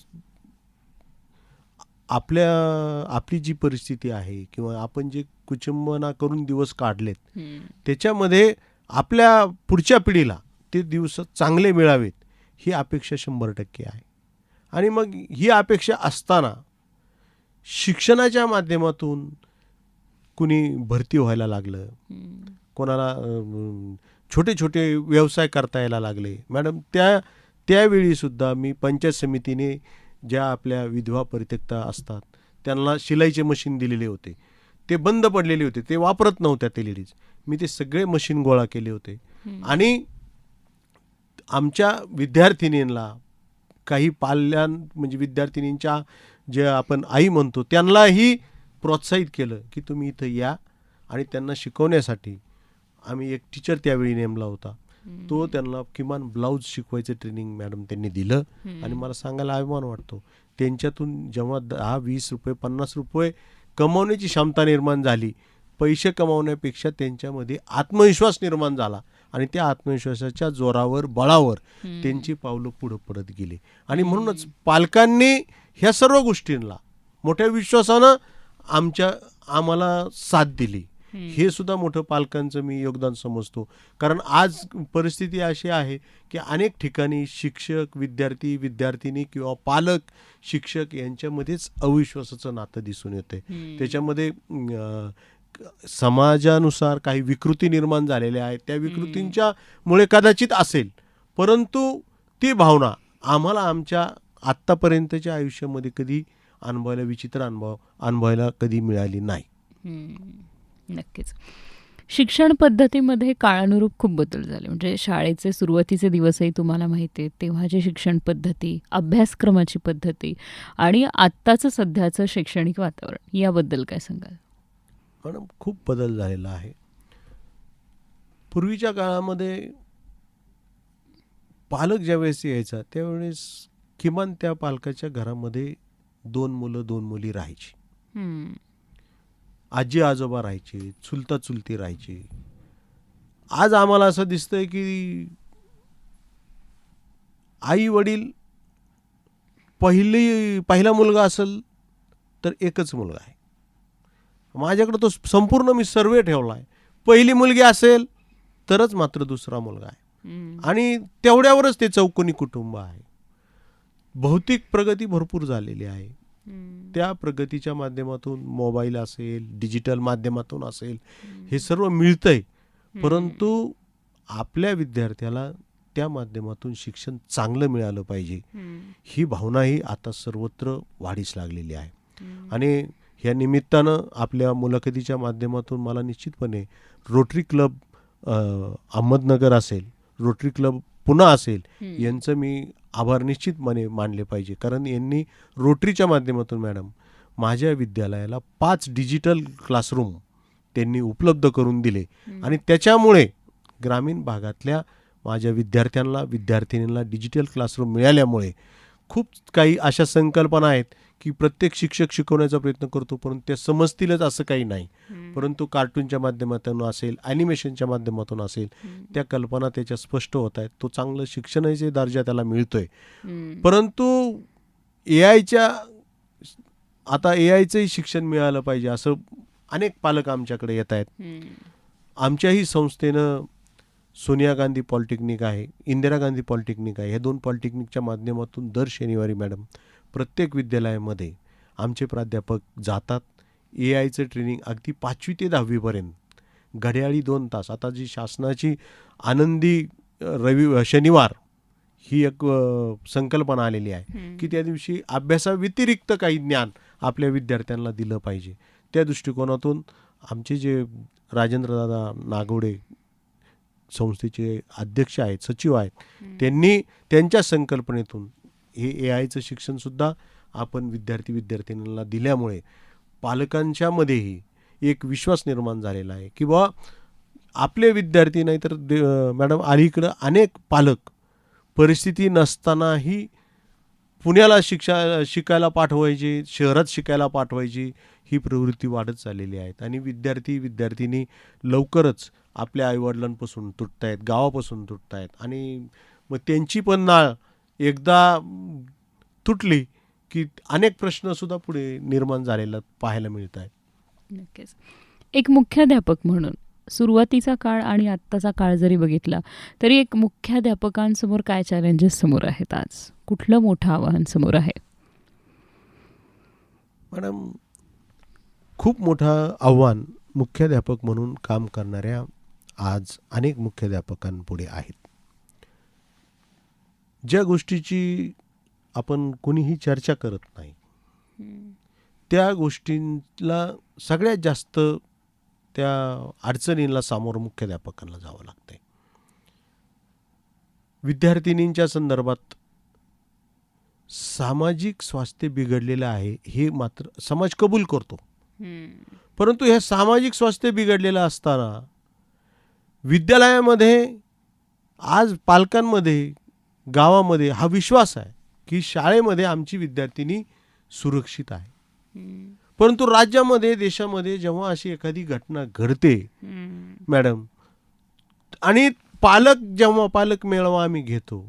आपली जी परिस्थिती आहे किंवा आपण जे कुचंबना करून दिवस काढलेत त्याच्यामध्ये आपल्या पुढच्या पिढीला ते दिवस चांगले मिळावेत ही अपेक्षा 100% आहे. आणि मग ही अपेक्षा असताना शिक्षणाच्या माध्यमातून कुणी भरती व्हायला लागलं, कोणाला छोटे छोटे व्यवसाय करता यायला लागले. मॅडम, त्यावेळीसुद्धा मी पंचायत समितीने ज्या आपल्या विधवा परित्यक्ता असतात त्यांना शिलाईचे मशीन दिलेले होते. ते बंद पडलेले होते, ते वापरत नव्हत्या ते लेडीज. मी ते सगळे मशीन गोळा केले होते आणि आमच्या विद्यार्थिनींना काही म्हणजे विद्यार्थिनींच्या जे आपण आई म्हणतो त्यांनाही प्रोत्साहित केलं की तुम्ही इथं या. आणि त्यांना शिकवण्यासाठी आम्ही एक टीचर त्यावेळी नेमला होता. तो त्यांना किमान ब्लाऊज शिकवायचं ट्रेनिंग मॅडम त्यांनी दिलं. आणि मला सांगायला अभिमान वाटतो, त्यांच्यातून जेव्हा 10, 20 रुपये, 50 रुपये कमवण्याची क्षमता निर्माण झाली, पैसे कमावण्यापेक्षा त्यांच्यामध्ये आत्मविश्वास निर्माण झाला आणि त्या आत्मविश्वासाच्या जोरावर, बळावर त्यांची पावलं पुढं पडत गेली. आणि म्हणूनच पालकांनी ह्या सर्व गोष्टींना मोठ्या विश्वासानं आम्हाला साथ दिली. हे सुद्धा मोठं पालकांचं मी योगदान समजतो. कारण आज परिस्थिती अशी आहे की अनेक ठिकाणी शिक्षक, विद्यार्थी, विद्यार्थिनी किंवा पालक, शिक्षक यांच्यामध्येच अविश्वासाचं नातं दिसून येते. त्याच्यामध्ये समाजानुसार काही विकृती निर्माण झालेल्या आहेत. त्या विकृतींच्या मुळे कदाचित असेल, परंतु ती भावना आम्हाला आमच्या आत्तापर्यंतच्या आयुष्यामध्ये कधी अनुभवायला कधी मिळाली नाही. नक्कीच. शिक्षण पद्धतीमध्ये काळानुरूप खूप बदल झाले. म्हणजे शाळेचे सुरुवातीचे दिवसही तुम्हाला माहिती आहेत, तेव्हाची शिक्षण पद्धती, अभ्यासक्रमाची पद्धती आणि आत्ताचं सध्याचं शैक्षणिक वातावरण, याबद्दल काय सांगाल? मॅडम, खूप बदल झालेला आहे. पूर्वीच्या काळामध्ये पालक ज्यावेळेस यायचा त्यावेळेस किमान त्या पालकाच्या घरामध्ये 2 मुलं 2 मुली राहायची. आजी आजोबा राहायचे, चुलता चुलती राहायचे. आज आम्हाला असं दिसतंय की आई वडील, पहिला मुलगा असेल तर एकच मुलगा आहे. माझ्याकडे तो संपूर्ण मी सर्वे ठेवला आहे. पहिली मुलगी असेल तरच मात्र दुसरा मुलगा आहे. आणि तेवढ्यावरच ते चौकोनी कुटुंब आहे. भौतिक प्रगती भरपूर झालेली आहे. त्या प्रगतीच्या माध्यमातून मोबाईल असेल, डिजिटल माध्यमातून असेल, हे सर्व मिळतंय. परंतु आपल्या विद्यार्थ्याला त्या माध्यमातून शिक्षण चांगलं मिळालं पाहिजे ही भावनाही आता सर्वत्र वाढीस लागलेली आहे. आणि ह्या निमित्तानं आपल्या मुलाखतीच्या माध्यमातून मला निश्चितपणे रोटरी क्लब अहमदनगर असेल, रोटरी क्लब पुणे असेल, यांचं मी आभार निश्चितपणे मानले पाहिजे. कारण यांनी रोटरीच्या माध्यमातून मॅडम माझ्या विद्यालयाला 5 डिजिटल क्लासरूम त्यांनी उपलब्ध करून दिले. आणि त्याच्यामुळे ग्रामीण भागातल्या माझ्या विद्यार्थ्यांना, विद्यार्थिनींना डिजिटल क्लासरूम मिळाल्यामुळे खूप काही अशा संकल्पना आहेत की प्रत्येक शिक्षक शिकवण्याचा प्रयत्न करतो, परंतु ते समजतीलच असं काही नाही. परंतु कार्टूनच्या माध्यमातून असेल, ॲनिमेशनच्या माध्यमातून असेल, त्या कल्पना त्याच्या स्पष्ट होत आहेत. तो चांगलं शिक्षणाचे दर्जा त्याला मिळतोय. परंतु आता एआयचंही शिक्षण मिळालं पाहिजे असं अनेक पालक आमच्याकडे येत आहेत. आमच्याही संस्थेनं सोनिया गांधी पॉलिटेक्निक आहे, इंदिरा गांधी पॉलिटेक्निक आहे, ह्या 2 पॉलिटेक्निकच्या माध्यमातून दर शनिवारी मॅडम प्रत्येक विद्यालयामध्ये आमचे प्राध्यापक जातात. एआयचं ट्रेनिंग अगदी 5वी ते 10वीपर्यंत घड्याळी 2 तास. आता जी शासनाची आनंदी शनिवार ही एक संकल्पना आलेली आहे की त्या दिवशी अभ्यासाव्यतिरिक्त काही ज्ञान आपल्या विद्यार्थ्यांना दिलं पाहिजे. त्या दृष्टिकोनातून आमचे जे राजेंद्रदादा नागवडे संस्थेचे अध्यक्ष आहेत, सचिव आहेत, त्यांनी त्यांच्या संकल्पनेतून हे एआयचं शिक्षणसुद्धा आपण विद्यार्थिनींना दिल्यामुळे पालकांच्यामध्येही एक विश्वास निर्माण झालेला आहे की आपले विद्यार्थी नाही तर मॅडम अलीकडं अनेक पालक परिस्थिती नसतानाही पुण्याला शिकायला पाठवायची, शहरात शिकायला पाठवायची ही प्रवृत्ती वाढत चाललेली आहे. आणि विद्यार्थिनी लवकरच आपल्या आईवडिलांपासून तुटत आहेत, गावापासून तुटत आहेत. आणि मग त्यांची पण नाळ एकदा तुटली की अनेक प्रश्नसुद्धा पुढे निर्माण झालेला पाहायला मिळत आहेत. नक्कीच. एक मुख्याध्यापक म्हणून सुरुवातीचा काळ आणि आत्ताचा काळ जरी बघितला तरी एक मुख्याध्यापकांसमोर काय चॅलेंजेस समोर आहेत आज? कुठलं मोठं आव्हान समोर आहे? मॅडम, खूप मोठं आव्हान मुख्याध्यापक म्हणून काम करणाऱ्या आज अनेक मुख्याध्यापकांपुढे आहेत. ज्या गोष्टीची आपण कुणीही चर्चा करत नाही त्या गोष्टींना सगळ्यात जास्त त्या अडचणींना सामोरं मुख्याध्यापकांना जावं लागतंय. विद्यार्थिनींच्या संदर्भात सामाजिक स्वास्थ्य बिघडलेलं आहे हे मात्र समाज कबूल करतो. परंतु हे सामाजिक स्वास्थ्य बिघडलेलं असताना विद्यालयामध्ये आज पालकांमध्ये गावामध्ये हा विश्वास आहे की शाळेमध्ये आमची विद्यार्थिनी सुरक्षित आहे. परंतु राज्यामध्ये देशामध्ये जेव्हा अशी एखादी घटना घडते मॅडम आणि जेव्हा पालक मेळावा आम्ही घेतो,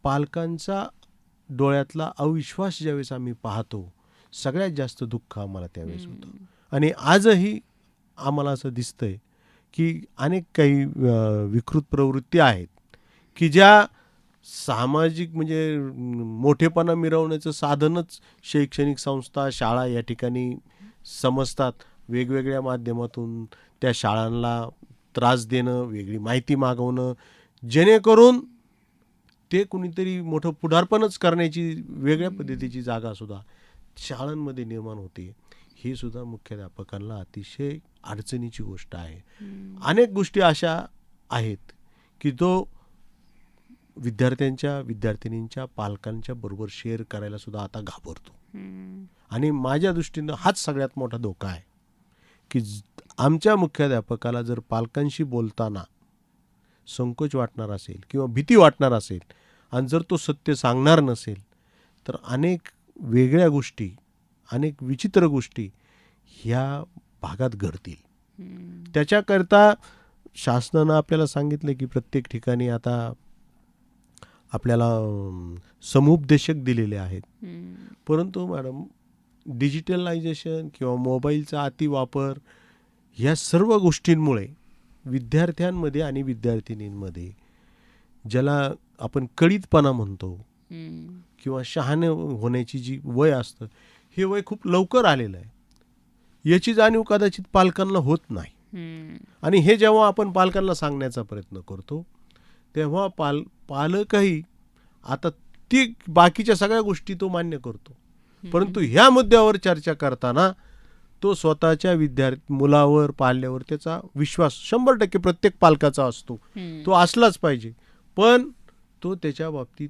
पालकांचा डोळ्यातला अविश्वास ज्यावेळेस आम्ही पाहतो सगळ्यात जास्त दुःख आम्हाला त्यावेळेस होतं. आणि आजही आम्हाला असं दिसतंय की अनेक काही विकृत प्रवृत्ती आहेत की ज्या सामाजिक म्हणजे मोठेपणा मिरवण्याचं साधनच शैक्षणिक संस्था शाळा या ठिकाणी समजतात. वेगवेगळ्या माध्यमातून त्या शाळांना त्रास देणं, वेगळी माहिती मागवणं, जेणेकरून ते कुणीतरी मोठं पुढारपणच करण्याची वेगळ्या पद्धतीची जागासुद्धा शाळांमध्ये निर्माण होते. ही सुद्धा मुख्याध्यापकांना अतिशय अडचणीची गोष्ट आहे. अनेक गोष्टी अशा आहेत की तो विद्यार्थिनींच्या पालकांच्या बरोबर शेअर करायला सुद्धा आता घाबरतो. आणि माझ्या दृष्टीनं हाच सगळ्यात मोठा धोका आहे की आमच्या मुख्याध्यापकाला जर पालकांशी बोलताना संकोच वाटणार असेल किंवा भीती वाटणार असेल आणि जर तो सत्य सांगणार नसेल तर अनेक वेगळ्या गोष्टी, अनेक विचित्र गोष्टी ह्या भागात घडतील. त्याच्याकरता शासनानं आपल्याला सांगितलं की प्रत्येक ठिकाणी आता आपल्याला समुपदेशक दिलेले आहेत. परंतु मॅडम डिजिटलायझेशन किंवा मोबाईलचा अतिवापर ह्या सर्व गोष्टींमुळे विद्यार्थ्यांमध्ये आणि विद्यार्थिनींमध्ये ज्याला आपण कळीतपणा म्हणतो किंवा शहाणे होण्याची जी वय असतं हे वय खूप लवकर आलेलं आहे. याची जाणीव कदाचित पालकांना होत नाही. आणि हे जेव्हा आपण पालकांना सांगण्याचा प्रयत्न करतो तेव्हा पालकही आता ती बाकीच्या सगळ्या गोष्टी तो मान्य करतो. परंतु ह्या मुद्द्यावर चर्चा करताना तो स्वतःच्या मुलावर पाल्यावर त्याचा विश्वास 100% प्रत्येक पालकाचा असतो. तो असलाच पाहिजे. पण तो त्याच्या बाबतीत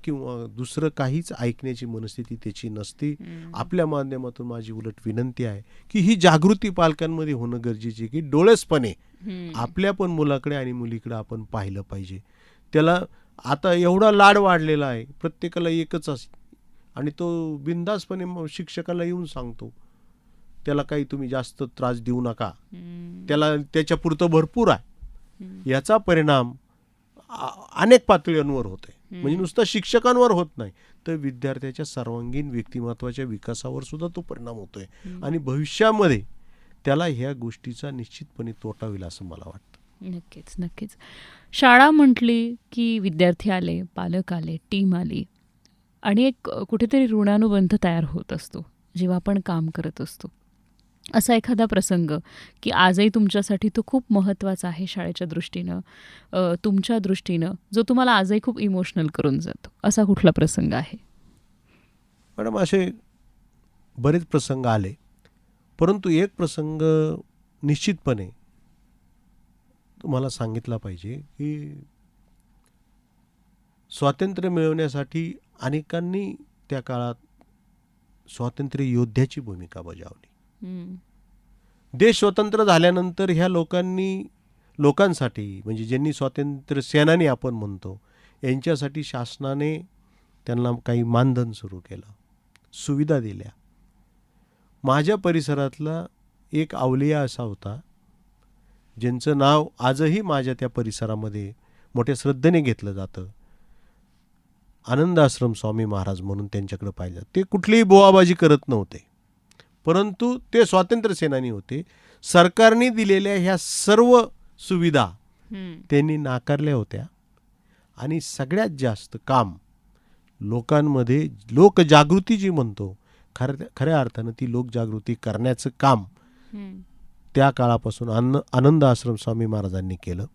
किंवा दुसरं काहीच ऐकण्याची मनस्थिती त्याची नसते. आपल्या माध्यमातून माझी उलट विनंती आहे की ही जागृती पालकांमध्ये होणं गरजेचे आहे की डोळसपणे आपल्या पण मुलाकडे आणि मुलीकडे आपण पाहिलं पाहिजे. त्याला आता एवढा लाड वाढलेला आहे, प्रत्येकाला एकच असते आणि तो बिनधास्तपणे शिक्षकाला येऊन सांगतो त्याला काही तुम्ही जास्त त्रास देऊ नका, त्याला त्याच्यापुरतं भरपूर आहे. याचा परिणाम अनेक पातळ्यांवर होतोय. म्हणजे नुसतं शिक्षकांवर होत नाही तर विद्यार्थ्याच्या सर्वांगीण व्यक्तिमत्वाच्या विकासावर सुद्धा तो परिणाम होतोय. आणि भविष्यामध्ये त्याला ह्या गोष्टीचा निश्चितपणे तोटा होईल असं मला वाटतं. नक्कीच नक्कीच. शाळा म्हटली की विद्यार्थी आले, पालक आले, टीम आली आणि एक कुठेतरी ऋणानुबंध तयार होत असतो जेव्हा आपण काम करत असतो. असा एखादा प्रसंग की आजही तुमच्यासाठी तो खूप महत्त्वाचा आहे शाळेच्या दृष्टीनं, तुमच्या दृष्टीनं, जो तुम्हाला आजही खूप इमोशनल करून जातो, असा कुठला प्रसंग आहे? मॅडम असे बरेच प्रसंग आले, परंतु एक प्रसंग निश्चितपणे तुम्हाला सांगितला पाहिजे की स्वातंत्र्य मिळवण्यासाठी अनेकांनी त्या काळात स्वातंत्र्य योद्ध्याची भूमिका बजावली. देश स्वतंत्र झाल्यानंतर ह्या लोकांनी लोकांसाठी, म्हणजे ज्यांनी स्वातंत्र्य सेनानी आपण म्हणतो, यांच्यासाठी शासनाने त्यांना काही मानधन सुरू केलं, सुविधा दिल्या. माझ्या परिसरातला एक अवलिया असा होता ज्यांचं नाव आजही माझ्या त्या परिसरामध्ये मोठ्या श्रद्धेने घेतलं जातं. आनंद आश्रम स्वामी महाराज म्हणून त्यांच्याकडे पाहिलं. ते कुठलीही बोवाबाजी करत नव्हते, परंतु ते स्वातंत्र्य सेनानी होते. सरकारने दिलेल्या ह्या सर्व सुविधा त्यांनी नाकारल्या होत्या आणि सगळ्यात जास्त काम लोकांमध्ये लोकजागृती जी म्हणतो, खऱ्या अर्थानं ती लोकजागृती करण्याचं काम त्या काळापासून आनंद आश्रम स्वामी महाराजांनी केलं.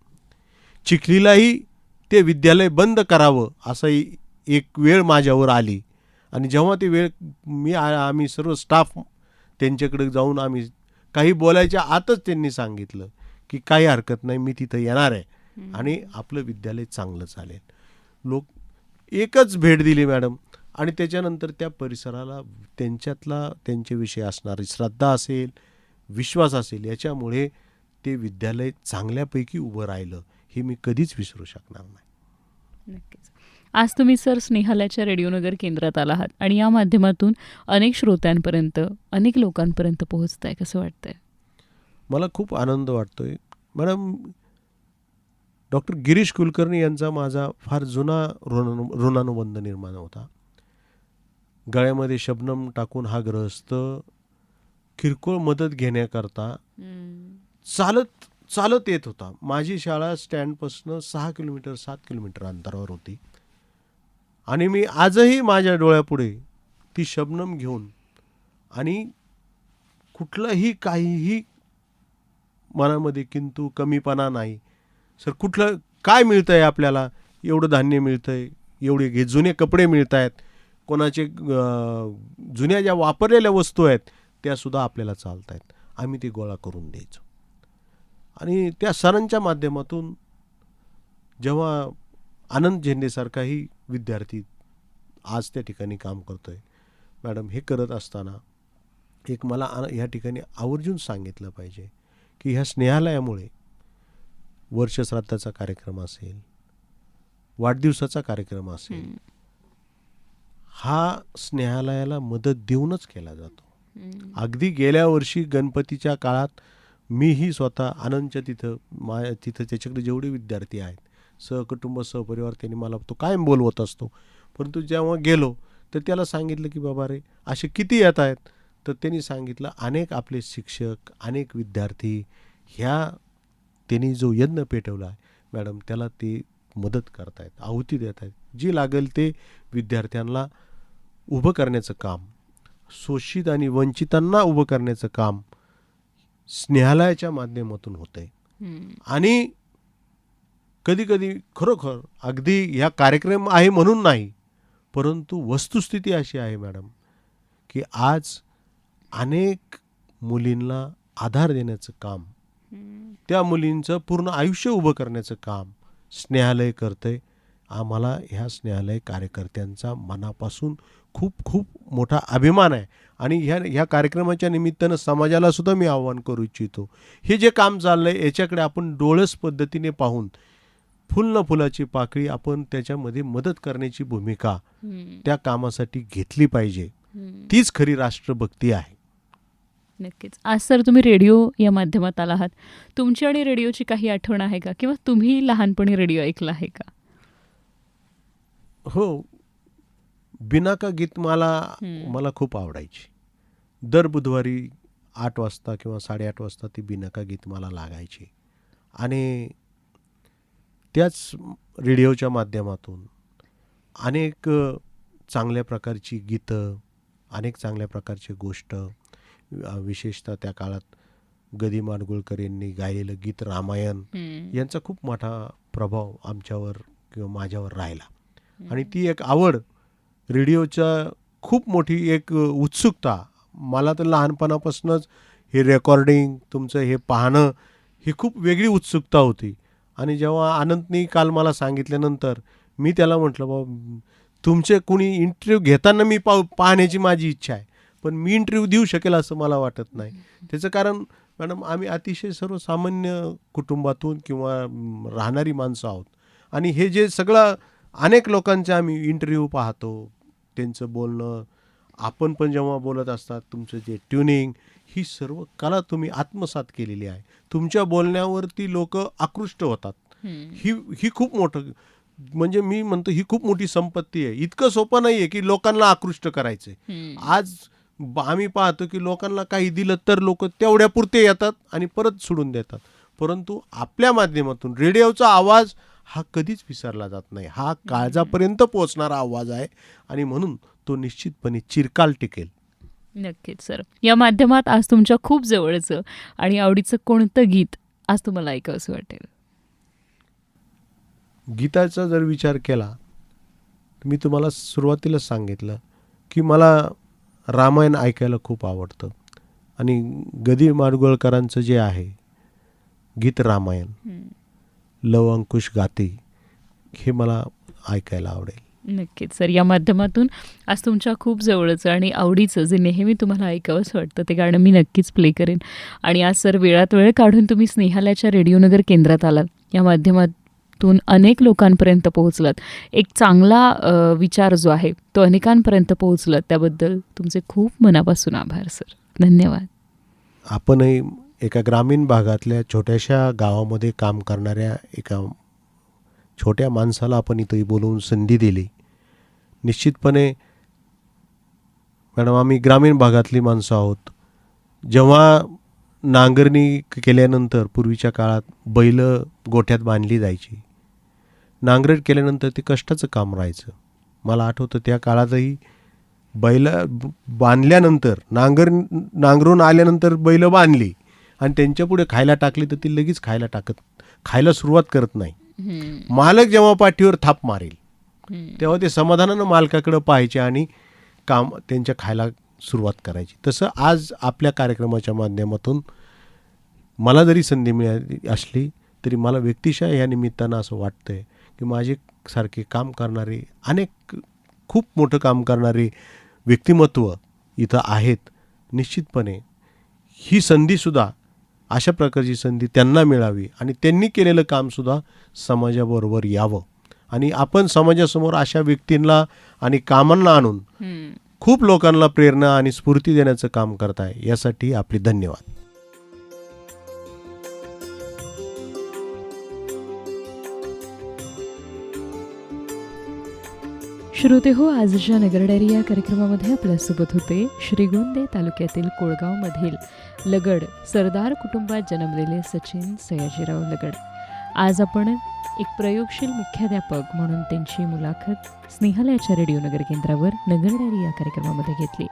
चिखलीलाही ते विद्यालय बंद करावं असंही एक वेळ माझ्यावर आली आणि जेव्हा ती वेळ आम्ही सर्व स्टाफ त्यांच्याकडे जाऊन आम्ही काही बोलायच्या आतच त्यांनी सांगितलं की काही हरकत नाही, मी तिथं येणार आहे आणि आपलं विद्यालय चांगलं चालेल. लोक एकच भेट दिली मॅडम आणि त्याच्यानंतर त्या परिसराला त्यांच्याविषयी असणारी श्रद्धा असेल, विश्वास असेल, याच्यामुळे ते विद्यालय चांगल्यापैकी उभं राहिलं. हे मी कधीच विसरू शकणार नाही. नक्कीच. आज तुम्ही सर स्नेहालयाच्या रेडिओनगर केंद्रात आला आहात आणि या माध्यमातून अनेक श्रोत्यांपर्यंत, अनेक लोकांपर्यंत पोहोचताय. कसं वाटतंय? मला खूप आनंद वाटतोय मॅडम. डॉक्टर गिरीश कुलकर्णी यांचा माझा फार जुना ऋणानुबंध निर्माण होता. गळ्यामध्ये शबनम टाकून हा ग्रहस्थ किरकोळ मदत घेण्याकरता चालत येत होता. माझी शाळा स्टँडपासून 6 किलोमीटर 7 किलोमीटर अंतरावर होती आणि मी आजही माझ्या डोळ्यापुढे ती शबनम घेऊन, आणि कुठलाही काहीही मनामध्ये किंतु कमीपणा नाही. सर कुठलं काय मिळतं आहे आपल्याला, एवढं धान्य मिळतं आहे, एवढे जुने कपडे मिळत आहेत, कोणाचे जुन्या ज्या वापरलेल्या वस्तू आहेत त्यासुद्धा आपल्याला चालत आहेत. आम्ही ते गोळा करून द्यायचो आणि त्या सरांच्या माध्यमातून जेव्हा आनंद झेंडेसारखाही विद्यार्थी आज त्या ठिकाणी काम करतोय मॅडम, हे करत असताना एक मला ह्या ठिकाणी आवर्जून सांगितलं पाहिजे की ह्या स्नेहालयामुळे वर्षश्राद्धाचा कार्यक्रम असेल, वाढदिवसाचा कार्यक्रम असेल, हा स्नेहालयाला मदत देऊनच केला जातो. अगदी गेल्या वर्षी गणपतीच्या काळात मीही स्वतः आनंदच्या तिथं त्याच्याकडे जेवढे विद्यार्थी आहेत सहकुटुंब सहपरिवार, त्यांनी मला तो कायम बोलवत असतो, परंतु जेव्हा गेलो तर त्याला सांगितलं की बाबा रे असे किती येत आहेत, तर त्यांनी सांगितलं अनेक आपले शिक्षक, अनेक विद्यार्थी ह्या त्यांनी जो यज्ञ पेटवला आहे मॅडम, त्याला ते मदत करतायत, आहुती देत आहेत. जी लागेल ते विद्यार्थ्यांना उभं करण्याचं काम, शोषित आणि वंचितांना उभं करण्याचं काम स्नेहालयाच्या माध्यमातून होत आहे. आणि कधी कधी खरोखर अगदी ह्या कार्यक्रम आहे म्हणून नाही, परंतु वस्तुस्थिती अशी आहे मॅडम की आज अनेक मुलींना आधार देण्याचं काम, त्या मुलींचं पूर्ण आयुष्य उभं करण्याचं काम स्नेहालय करतंय. आम्हाला ह्या स्नेहालय कार्यकर्त्यांचा मनापासून खूप खूप मोठा अभिमान आहे आणि ह्या कार्यक्रमाच्या निमित्तानं समाजाला सुद्धा मी आवाहन करू इच्छितो, हे जे काम चाललंय याच्याकडे आपण डोळस पद्धतीने पाहून फुल न फुलाची पाकळी आपण त्याच्यामध्ये मदत करण्याची भूमिका त्या कामासाठी घेतली पाहिजे. तीच खरी राष्ट्रभक्ती आहे. नक्कीच. आज सर तुम्ही रेडिओ या माध्यमात आला आहात. तुमची आणि रेडिओची काही आठवण आहे का, किंवा तुम्ही लहानपणी रेडिओ ऐकला आहे का? हो, बिनाका गीतमाला खूप आवडायची. दर बुधवारी 8 वाजता किंवा 8:30 वाजता ती बिनाका गीतमाला लागायची आणि त्याच रेडिओच्या माध्यमातून अनेक चांगल्या प्रकारची गीतं, अनेक चांगल्या प्रकारची गोष्ट, विशेषतः त्या काळात ग. माडगुळकर यांनी गायलेलं गीत रामायण यांचा खूप मोठा प्रभाव आमच्यावर किंवा माझ्यावर राहिला. आणि ती एक आवड, रेडिओच्या खूप मोठी एक उत्सुकता, मला तर लहानपणापासूनच हे रेकॉर्डिंग तुमचं हे पाहणं ही खूप वेगळी उत्सुकता होती. आणि जेव्हा आनंदनी काल मला सांगितल्यानंतर मी त्याला म्हटलं, बाबा तुमचे कुणी इंटरव्ह्यू घेताना मी पाहण्याची माझी इच्छा आहे, पण मी इंटरव्ह्यू देऊ शकेल असं मला वाटत नाही. त्याचं कारण मॅडम आम्ही अतिशय सर्वसामान्य कुटुंबातून किंवा राहणारी माणसं आहोत. आणि हे जे सगळं अनेक लोकांचे आम्ही इंटरव्ह्यू पाहतो, त्यांचं बोलणं, आपण पण जेव्हा बोलत असतात तुमचं जे ट्युनिंग, ही सर्व कला तुम्ही आत्मसात केलेली आहे. तुमच्या बोलण्यावरती लोक आकृष्ट होतात. ही खूप मोठं, म्हणजे मी म्हणतो ही खूप मोठी संपत्ती आहे. इतकं सोपं नाही आहे की लोकांना आकृष्ट करायचं. आज आम्ही पाहतो की लोकांना काही दिलं तर लोक तेवढ्या पुरते येतात आणि परत सोडून देतात. परंतु आपल्या माध्यमातून रेडिओचा आवाज हा कधीच विसरला जात नाही. हा काळजापर्यंत पोहोचणारा आवाज आहे आणि म्हणून तो निश्चितपणे चिरकाल टिकेल. नक्कीच सर. या माध्यमात आज तुमच्या खूप जवळचं आणि आवडीचं कोणतं गीत आज तुम्हाला ऐकावंसं वाटेल? गीताचा जर विचार केला तर मी तुम्हाला सुरुवातीलाच सांगितलं की मला रामायण ऐकायला खूप आवडतं. आणि गदी माडगुळकरांचं जे आहे गीत रामायण, लव अंकुश गाते, हे मला ऐकायला आवडेल. नक्कीच सर. या माध्यमातून आज तुमच्या खूप जवळचं आणि आवडीचं जे नेहमी तुम्हाला ऐकावंसं वाटतं ते गाणं मी नक्कीच प्ले करेन. आणि आज सर वेळात वेळ काढून तुम्ही स्नेहालयाच्या रेडिओनगर केंद्रात आलात. या माध्यमातून अनेक लोकांपर्यंत पोहोचलात. एक चांगला विचार जो आहे तो अनेकांपर्यंत पोहोचलात. त्याबद्दल तुमचे खूप मनापासून आभार सर. धन्यवाद. आपणही एका ग्रामीण भागातल्या छोट्याशा गावामध्ये काम करणाऱ्या एका छोट्या माणसाला आपण इथं बोलवून संधी दिली. निश्चितपणे मॅडम आम्ही ग्रामीण भागातली माणसं आहोत. जेव्हा नांगरणी केल्यानंतर पूर्वीच्या काळात बैल गोठ्यात बांधली जायची. नांगरट केल्यानंतर ते कष्टाचं काम राहायचं. मला आठवतं त्या काळातही बैल बांधल्यानंतर नांगरून आल्यानंतर बैल बांधली आणि त्यांच्यापुढे खायला टाकली तर ती लगेच खायला सुरुवात करत नाही. मालक जेव्हा पाठीवर थाप मारेल तेव्हा ते समाधानानं मालकाकडे पाहायचे आणि काम त्यांच्या खायला सुरुवात करायची. तसं आज आपल्या कार्यक्रमाच्या माध्यमातून मला जरी संधी मिळाली असली तरी मला व्यक्तिशः या निमित्तानं असं वाटतंय की माझ्यासारखे काम करणारे अनेक खूप मोठं काम करणारे व्यक्तिमत्व इथं आहेत. निश्चितपणे ही संधीसुद्धा, अशा प्रकारची संधी त्यांना मिळावी आणि त्यांनी केलेलं कामसुद्धा समाजाबरोबर यावं. आणि आपण समाजासमोर अशा व्यक्तींना आणि कामांना आणून खूप लोकांना प्रेरणा आणि स्फूर्ती देण्याचं काम करताय. यासाठी आपले धन्यवाद. श्रोते हो, आजच्या नगर डायरी या कार्यक्रमामध्ये आपल्यासोबत होते श्रीगोंदे तालुक्यातील कोळगावमधील लगड सरदार कुटुंबात जन्मलेले सचिन सयाजीराव लगड. आज आपण एक प्रयोगशील मुख्याध्यापक म्हणून त्यांची मुलाखत स्नेहालयाच्या रेडिओनगर केंद्रावर नगर डायरी या कार्यक्रमामध्ये घेतली.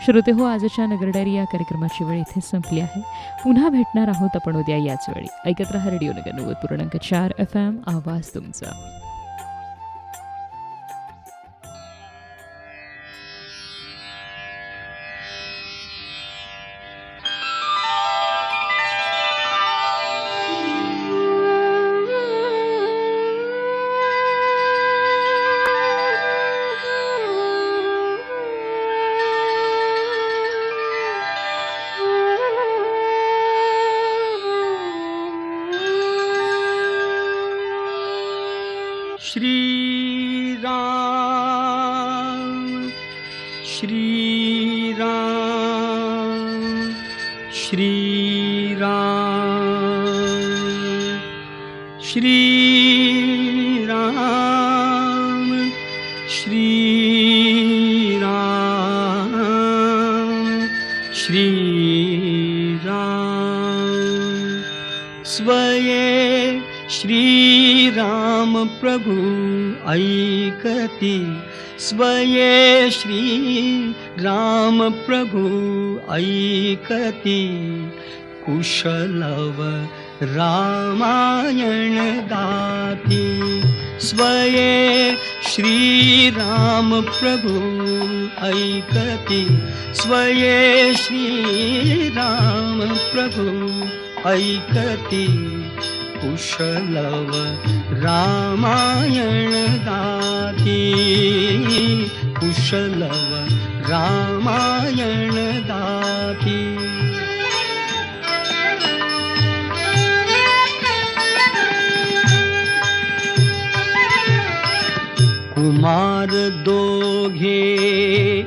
श्रोते हो, आजच्या नगर डायरी या कार्यक्रमाची वेळ इथेच संपली आहे. पुन्हा भेटणार आहोत आपण उद्या याच वेळी. ऐकत रहा रेडिओनगर 90.4 FM आवाज तुमचा. श्री राम श्री राम श्री राम श्री राम श्री राम श्री राम स्वये श्री राम प्रभु ऐकती स्वये श्री राम प्रभु ऐकती कुशलव रामायण गाती स्वये श्री राम प्रभु ऐकती स्वये श्री राम प्रभु ऐकती कुशलव रामायण गाती कुशलव रामायण गाती. कुमार दोघे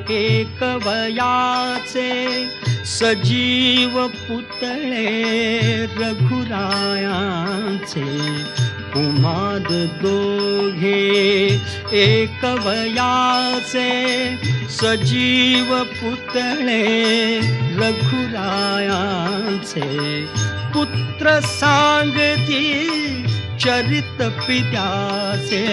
एक वयाचे, सजीव पुतळे रघुरायांचे. कुमार दोघे एक वयाचे, सजीव पुतळे रघुरायांचे. पुत्र सांगती चरित पित्याचे,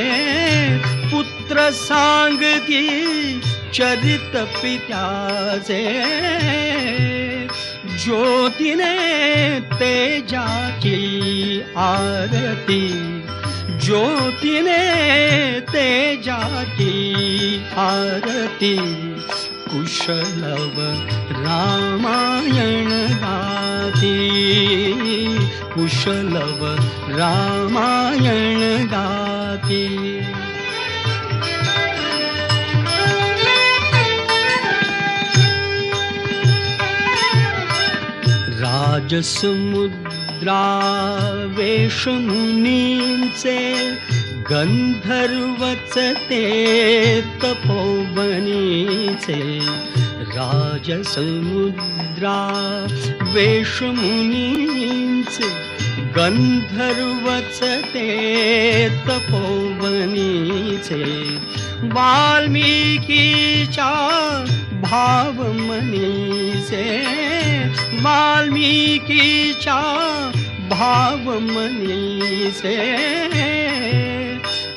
पुत्र सांगती चरित पित्याचे. ज्योतीने तेजाची आरती, ज्योतीने तेजाची आरती. कुशलव रामायण गाती, कुशलव रामायण गाती. राजसमुद्रा वेशमुनींचे, गंधर्वचते तपोवनीचे. राजसमुद्रा वेशमुनींचे, गंधर्वचते तपोवनीचे. वाल्मिकीच्या भावमनीचे, वाल्मिकीच्या भावमनीचे.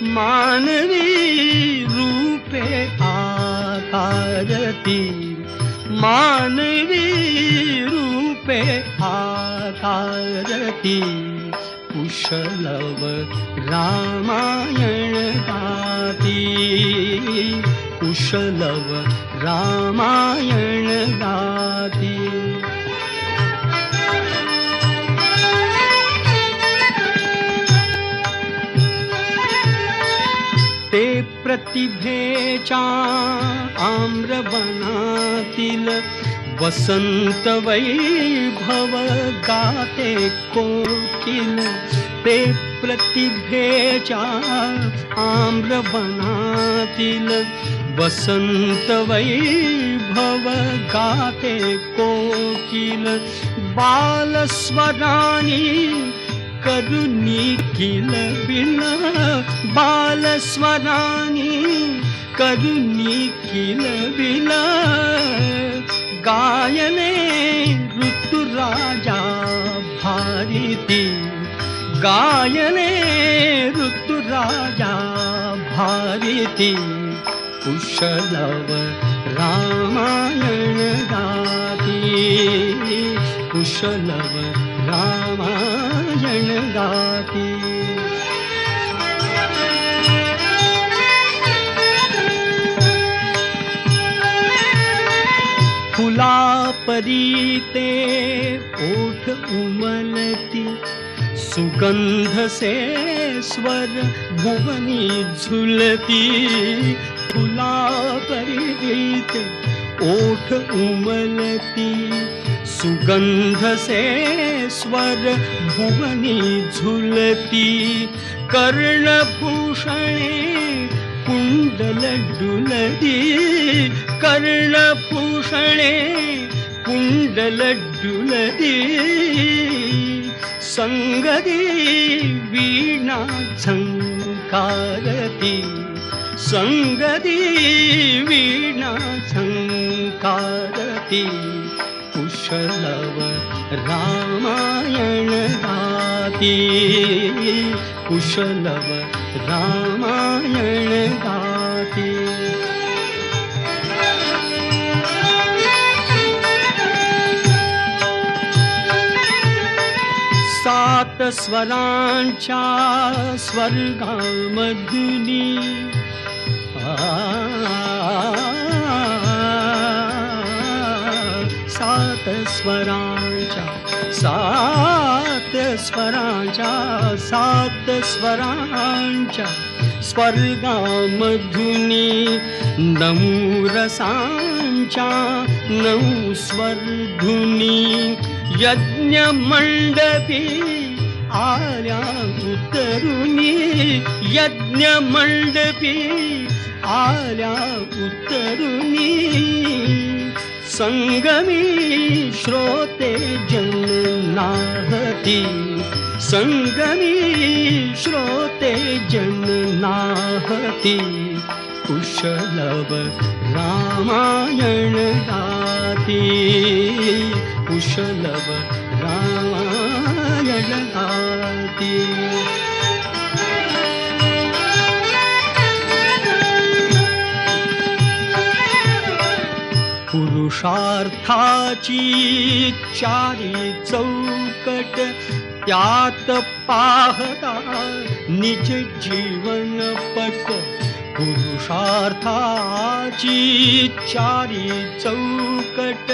मानवी रूपे आकारती, मानवी रूपे आकारती. कुशलव रामायण गाती, कुशलव रामायण गाती. ते प्रतिभेच्या आम्रवनातील, वसंत वैभव गाते कोकिल. ते प्रतिभेच्या आम्रवनातील, वसंत वैभव गाते कोकिल. बालस्वरानी करुणी किलबिल, बालस्वरानी करुणी किलबिल. गायने ऋतुराजा भारती, गायने ऋतुराजा भारती. कुशलव रामायण गाती, कुशलव रामायण गाती. फुला परीते ओठ उमलती, सुगंध से स्वर भुवनी झुलती. फुला परीते ओठ उमलती, सुगंध से स्वर भुवनी झुलती. कर्णभूषणे कुंडल डुलती, कर्णभूषणे कुंडल डुलती. संगती वीणा झंकारती, संगती वीणा झंकारती. कुशलव रामायण गाती, कुशलव रामायण गाती. सात स्वरांच्या स्वर्गामधुनी, सात स्वरांच्या, सात स्वरांच्या, सात स्वरांच्या स्वर्गामधुनी. नऊ रसांच्या नऊ स्वरधुनी. यज्ञ मंडपी आल्या उतरुनी यज्ञ मंडपी आल्या उतरुनी संगमी श्रोते जन नाहती संगमी श्रोते जन नाहती कुशलव रामायण गाती कुशलव रामायण गाती पुरुषार्थाची चारी चौकट त्यात पाहता निज जीवन पट पुरुषार्थाची चारी चौकट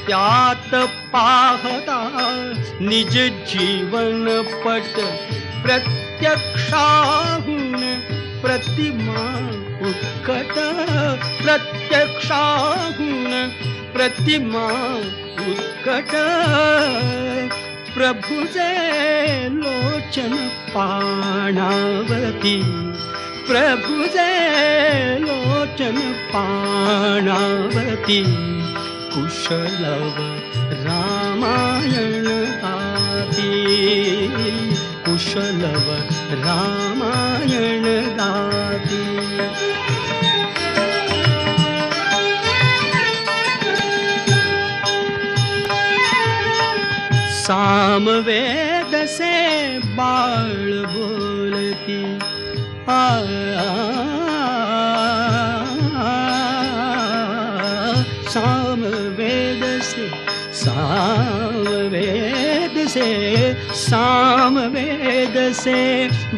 त्यात पाहता निज जीवन पट प्रत्यक्षाहून प्रतिमा उत्कट प्रत्यक्षाहून प्रतिमा उत्कट प्रभुजे लोचन पाणावती प्रभुजे लोचन पाणावती कुशलव रामायण गाती कुशलव रामायण गाती सामवेद से बाळ बोलती सामवेद से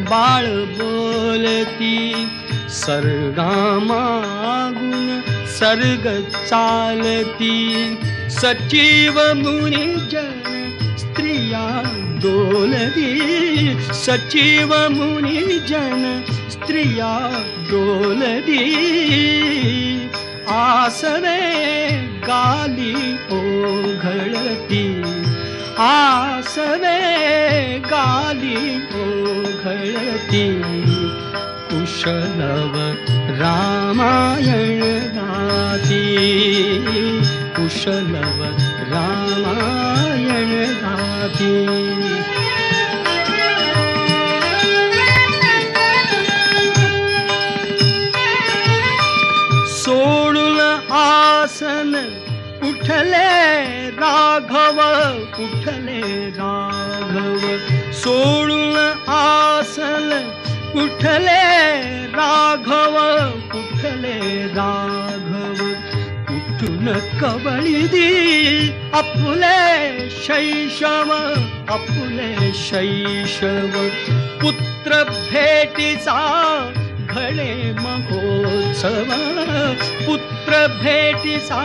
बाळ बोलती सर्गामागुण सर्ग चालती सचिव मुनिजन स्त्रिया डोलती सचिव मुनिजन स्त्रिया डोलती आसवे गाली ओघळती आसवे गाली ओघळती कुशलव रामायण गाती कुशलव रामायण गाती सोडून आसन उठले राघव उठले राघव सोडून आसन उठले राघव उठले राघव उठून कवळी दी आपुले शैशव पुत्र भेटीचा घडे महोत्सव पुत्र भेटीचा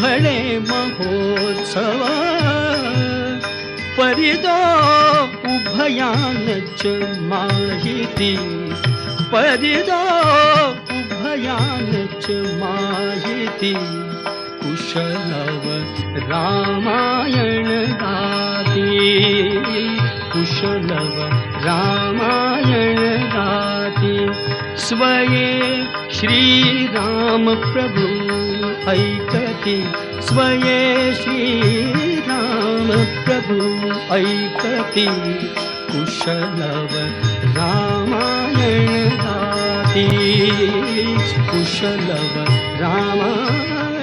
घडे महोत्सव परिदो उभयानच माहिती परिदो उभयानच माहिती कुशलव रामायण गाती कुशलव रामायण गाती स्वये श्रीराम प्रभु ऐकती स्वये श्रीराम प्रभु ऐकती कुशलव रामायण गाती कुशलव रामायण